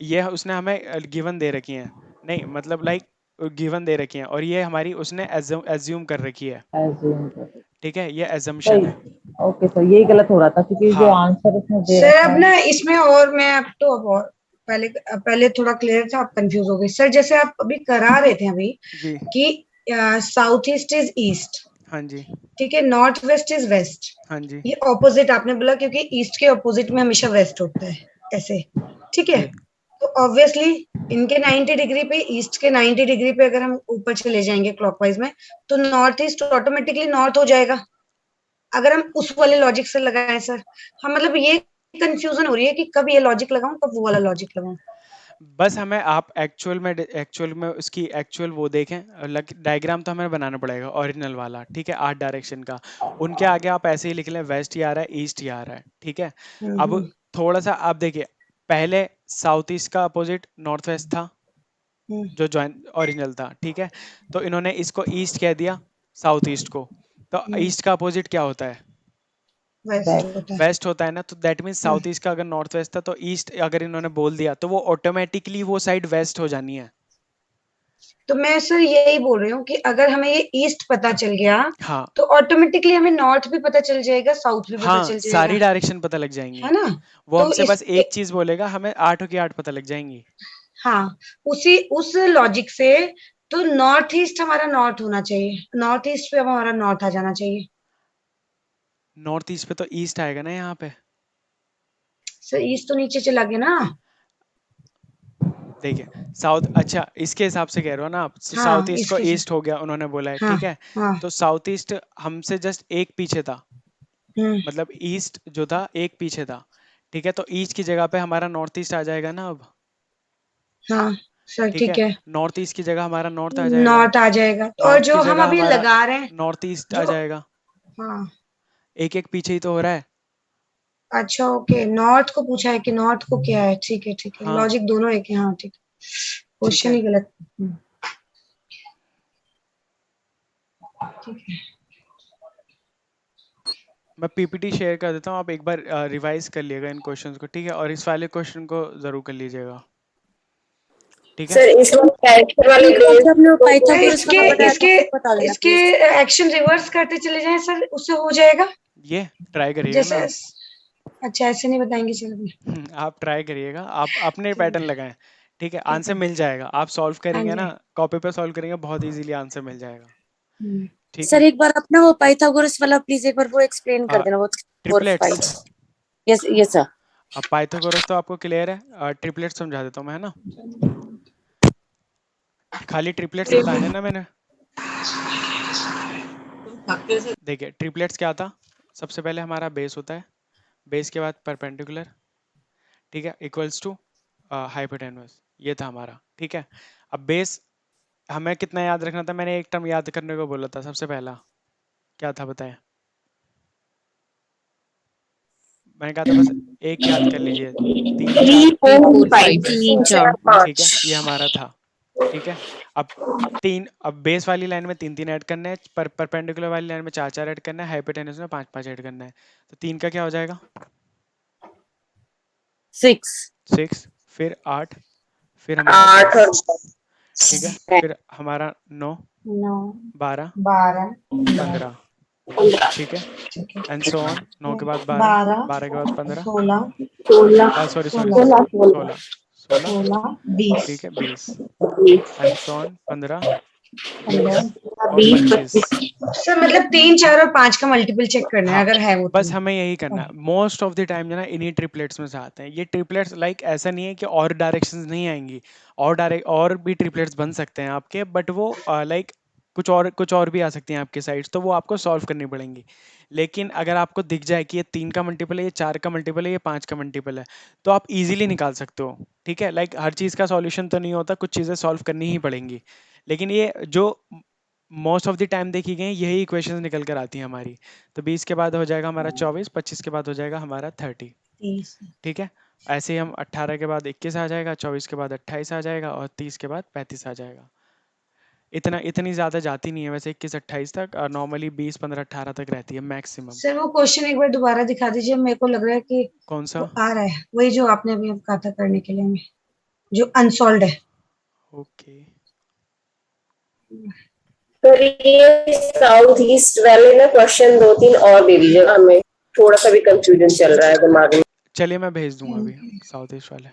ये उसने हमें गिवन दे रखी है, नहीं मतलब लाइक गिवन दे रखी है, और ये हमारी उसने एज्यूम कर रखी है। Assume कर। ठीक है, ये एजम्पशन सही। है। ओके सर, यही गलत हो रहा था क्योंकि जो हाँ आंसर उसने दे सर रखा अब है। ना इसमें, और मैं अब तो अब और पहले पहले थोड़ा क्लियर था, आप कंफ्यूज हो गए सर। जैसे आप अभी करा रहे थे अभी जी, कि साउथ ईस्ट इज ईस्ट, हाँ जी, ठीक है, नॉर्थ वेस्ट इज वेस्ट, हाँ जी, ये ऑपोजिट आपने बोला क्योंकि ईस्ट के ऑपोजिट में हमेशा वेस्ट होता है ऐसे। ठीक है, तो ऑब्वियसली इनके 90 डिग्री पे, ईस्ट के 90 डिग्री पे अगर हम ऊपर चले जाएंगे क्लॉकवाइज में, तो नॉर्थ ईस्ट ऑटोमेटिकली नॉर्थ हो जाएगा, अगर हम उस वाले लॉजिक से लगाएं सर। हाँ मतलब ये कंफ्यूजन हो रही है कि कब ये लॉजिक लगाऊं कब वो वाला लॉजिक लगाऊं। बस हमें आप एक्चुअल में उसकी एक्चुअल वो देखें, डायग्राम तो हमें बनाना पड़ेगा ओरिजिनल वाला, ठीक है, 8 डायरेक्शन का। उनके आगे आप ऐसे ही लिख लें, वेस्ट ही आ रहा है, ईस्ट ही आ रहा है, ठीक है। अब थोड़ा सा आप देखिए, पहले साउथ ईस्ट का अपोजिट नॉर्थ वेस्ट था, जो जॉइन ओरिजिनल था, ठीक है। तो इन्होंने इसको ईस्ट कह दिया, साउथ ईस्ट को। तो ईस्ट का अपोजिट क्या होता है? वेस्ट होता है ना। तो दैट मीन्स साउथ ईस्ट का अगर नॉर्थ वेस्ट था, तो ईस्ट अगर इन्होंने बोल दिया तो वो ऑटोमेटिकली वो साइड वेस्ट हो जानी है। तो मैं सर यही बोल रही हूँ कि अगर हमें ये ईस्ट पता चल गया, हाँ, तो ऑटोमेटिकली हमें नॉर्थ भी पता चल जाएगा, साउथ भी पता हाँ, चल सारी जाएगा, डायरेक्शन पता लग जाएंगी, है ना। वो तो हमसे इस बस एक चीज बोलेगा, हमें 8 की 8 पता लग जाएंगी। हाँ, उस लॉजिक से तो नॉर्थ ईस्ट हमारा नॉर्थ होना चाहिए, नॉर्थ ईस्ट पे हमारा नॉर्थ आ जाना चाहिए। नॉर्थ ईस्ट पे तो ईस्ट आएगा ना यहाँ पे। सर ईस्ट तो नीचे चला गया ना। देखिए साउथ, अच्छा इसके हिसाब से कह रहे हो ना आप, हाँ, साउथ ईस्ट को इसके ईस्ट हो गया उन्होंने बोला है, हाँ ठीक है। हाँ तो साउथ ईस्ट हमसे जस्ट एक पीछे था, मतलब ईस्ट जो था एक पीछे था, ठीक है। तो ईस्ट की जगह पे हमारा नॉर्थ ईस्ट आ जाएगा ना अब, हाँ सर ठीक ठीक है। है, नॉर्थ ईस्ट की जगह हमारा नॉर्थ आ जाएगा, नॉर्थ आ जाएगा। और नॉर्थ जो की हम जगह अभी हमारा लगा रहे हैं, नॉर्थ ईस्ट आ जो जाएगा। हाँ, एक एक पीछे ही तो हो रहा है। अच्छा ओके, नॉर्थ को पूछा है कि नॉर्थ को क्या है, ठीक है ठीक है, हाँ, लॉजिक दोनों है कि हाँ ठीक है, ठीक क्वेश्चन है। ही गलत। ठीक है, मैं पीपीटी शेयर कर देता हूँ, आप एक बार रिवाइज कर लीजिएगा इन क्वेश्चंस को, ठीक है। और इस वाले क्वेश्चन को जरूर कर लीजिएगा, ठीक है। सर इसमें कैरेक्टर वाले इसके इसके इसके एक्शन रिवर्स करते चले जाएं सर, उससे हो जाएगा। ये ट्राई करिएगा जैसे ना आप। अच्छा ऐसे नहीं बताएंगे सर अभी। आप ट्राई करिएगा, आप अपने ठीक पैटर्न है लगाएं, ठीक है। ठीक आंसर है, मिल जाएगा, आप सॉल्व हाँ करेंगे जी। ना, कॉपी पे सॉल्व करेंगे, बहुत इजीली आंसर मिल जाएगा, ठीक सर है। एक बार अपना वो पाइथागोरस वाला प्लीज एक बार वो एक्सप्लेन कर देना, वो 4 5। Triplets, yes yes sir. अब पाइथागोरस तो आपको क्लियर है, ट्रिपलेट समझा देता हूँ मैं, है ना। खाली ट्रिपलेट्स बताने ना मैंने। देखिए ट्रिपलेट्स क्या था, सबसे पहले हमारा बेस होता है, बेस के बाद परपेंडिकुलर, ठीक है, इक्वल्स टू हाइपोटेन्यूस, ये था हमारा, ठीक है। अब बेस हमें कितना याद रखना था, मैंने एक टर्म याद करने को बोला था, सबसे पहला क्या था बताएं। मैंने कहा था बस एक याद कर लीजिए, 3 4, 3 4 5 ठीक है, ये हमारा था, ठीक है। अब अब बेस वाली लाइन में 3 3 ऐड करना है, परपेंडिकुलर वाली लाइन में 4 4 ऐड करना है, हाइपोटेन्यूस में 5 5 ऐड करना है। तो 3 का क्या हो जाएगा 6, फिर 8, फिर हमारा 8 10, और ठीक है, फिर हमारा 9 9 12 12 15, ठीक है, ठीक है, एंड सो ऑन। 9 के बाद 12, 12 12 के बाद 15, 16 सॉरी सॉरी 16 सॉरी 16 16, 16 20 ठीक है, 20 एंड सो ऑन, 15 20 और 25। सर मतलब 3 4 और 5 का मल्टीपल चेक करना है हाँ, अगर है वो बस तो। हमें यही करना है। मोस्ट ऑफ द टाइम जो ना इन्हीं ट्रिपलेट्स में से आते हैं। ये ट्रिपलेट्स लाइक ऐसा नहीं है कि और डायरेक्शंस नहीं आएंगी, और भी ट्रिपलेट्स बन सकते हैं आपके, बट वो लाइक कुछ और भी आ सकती हैं आपके साइड्स, तो वो आपको सॉल्व करनी पड़ेंगी। लेकिन अगर आपको दिख जाए कि ये 3 का मल्टीपल है, ये 4 का मल्टीपल है, ये 5 का मल्टीपल है, तो आप इजीली निकाल सकते हो, ठीक है। लाइक हर चीज़ का सॉल्यूशन तो नहीं होता, कुछ चीज़ें सॉल्व करनी ही पड़ेंगी, लेकिन ये जो मोस्ट ऑफ द टाइम देखी गई यही इक्वेशंस निकल कर आती हैं हमारी। तो 20 के बाद हो जाएगा हमारा 24, 25 के बाद हो जाएगा हमारा 30, 30 ठीक है। ऐसे ही हम 18 के बाद 21 आ जाएगा, 24 के बाद 28 आ जाएगा, और 30 के बाद 35 आ जाएगा। इतनी ज़्यादा जाती नहीं है वैसे 21 28 तक, और नॉर्मली 20 15 18 तक रहती है मैक्सिमम। सर वो क्वेश्चन एक बार दोबारा दिखा दीजिए, मेरे को लग रहा है कि कौन सा? वो आ रहा है, वही जो आपने अभी कहा था करने के लिए हमें, जो अनसॉल्व्ड है। ओके, तो ये साउथ ईस्ट वाले ना क्वेश्चन 2 3 और दे दीजिएगा, हमें थोड़ा सा भी कंफ्यूजन चल रहा है दिमाग में। चलिए मैं भेज दूंगा अभी साउथ ईस्ट वाले।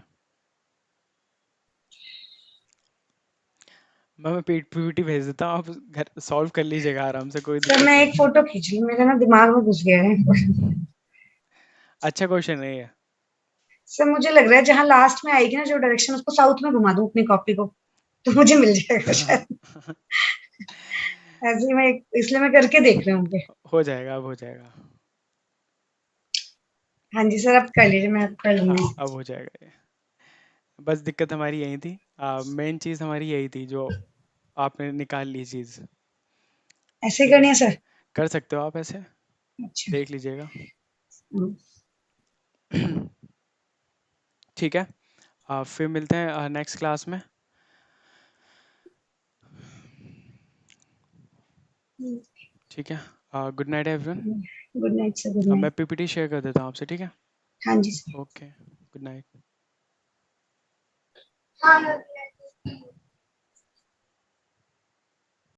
मैं पीपीटी भेज देता हूँ, आप घर सॉल्व कर लीजिएगा आराम से, कोई सर दिक्कत मैं नहीं एक है। फोटो खींच लूं, मेरे ना दिमाग में घुस गया है। अच्छा क्वेश्चन है ये। सर मुझे लग रहा है जहां लास्ट में आएगी ना जो डायरेक्शन, उसको साउथ में घुमा दूं अपनी कॉपी को, तो मुझे मिल जाएगा शायद। ऐसे ही मैं इसलिए मैं करके देख रही हूँ। हो जाएगा, अब हो जाएगा। हाँ जी सर, आप कर लीजिए, मैं आप कर लूंगी। हाँ अब हो जाएगा ये। बस दिक्कत हमारी यही थी, मेन चीज़ हमारी यही थी जो आपने निकाल ली चीज़। ऐसे ठीक है, करनी है सर? कर सकते हो आप ऐसे, अच्छा। देख लीजिएगा। हम्म। ठीक है, फिर मिलते हैं नेक्स्ट क्लास में। ठीक है, good night everyone. Good night sir, good मैं नाइट। पीपीटी शेयर कर देता हूँ आपसे, ठीक है? हाँ जी सर। Okay, good night. हाँ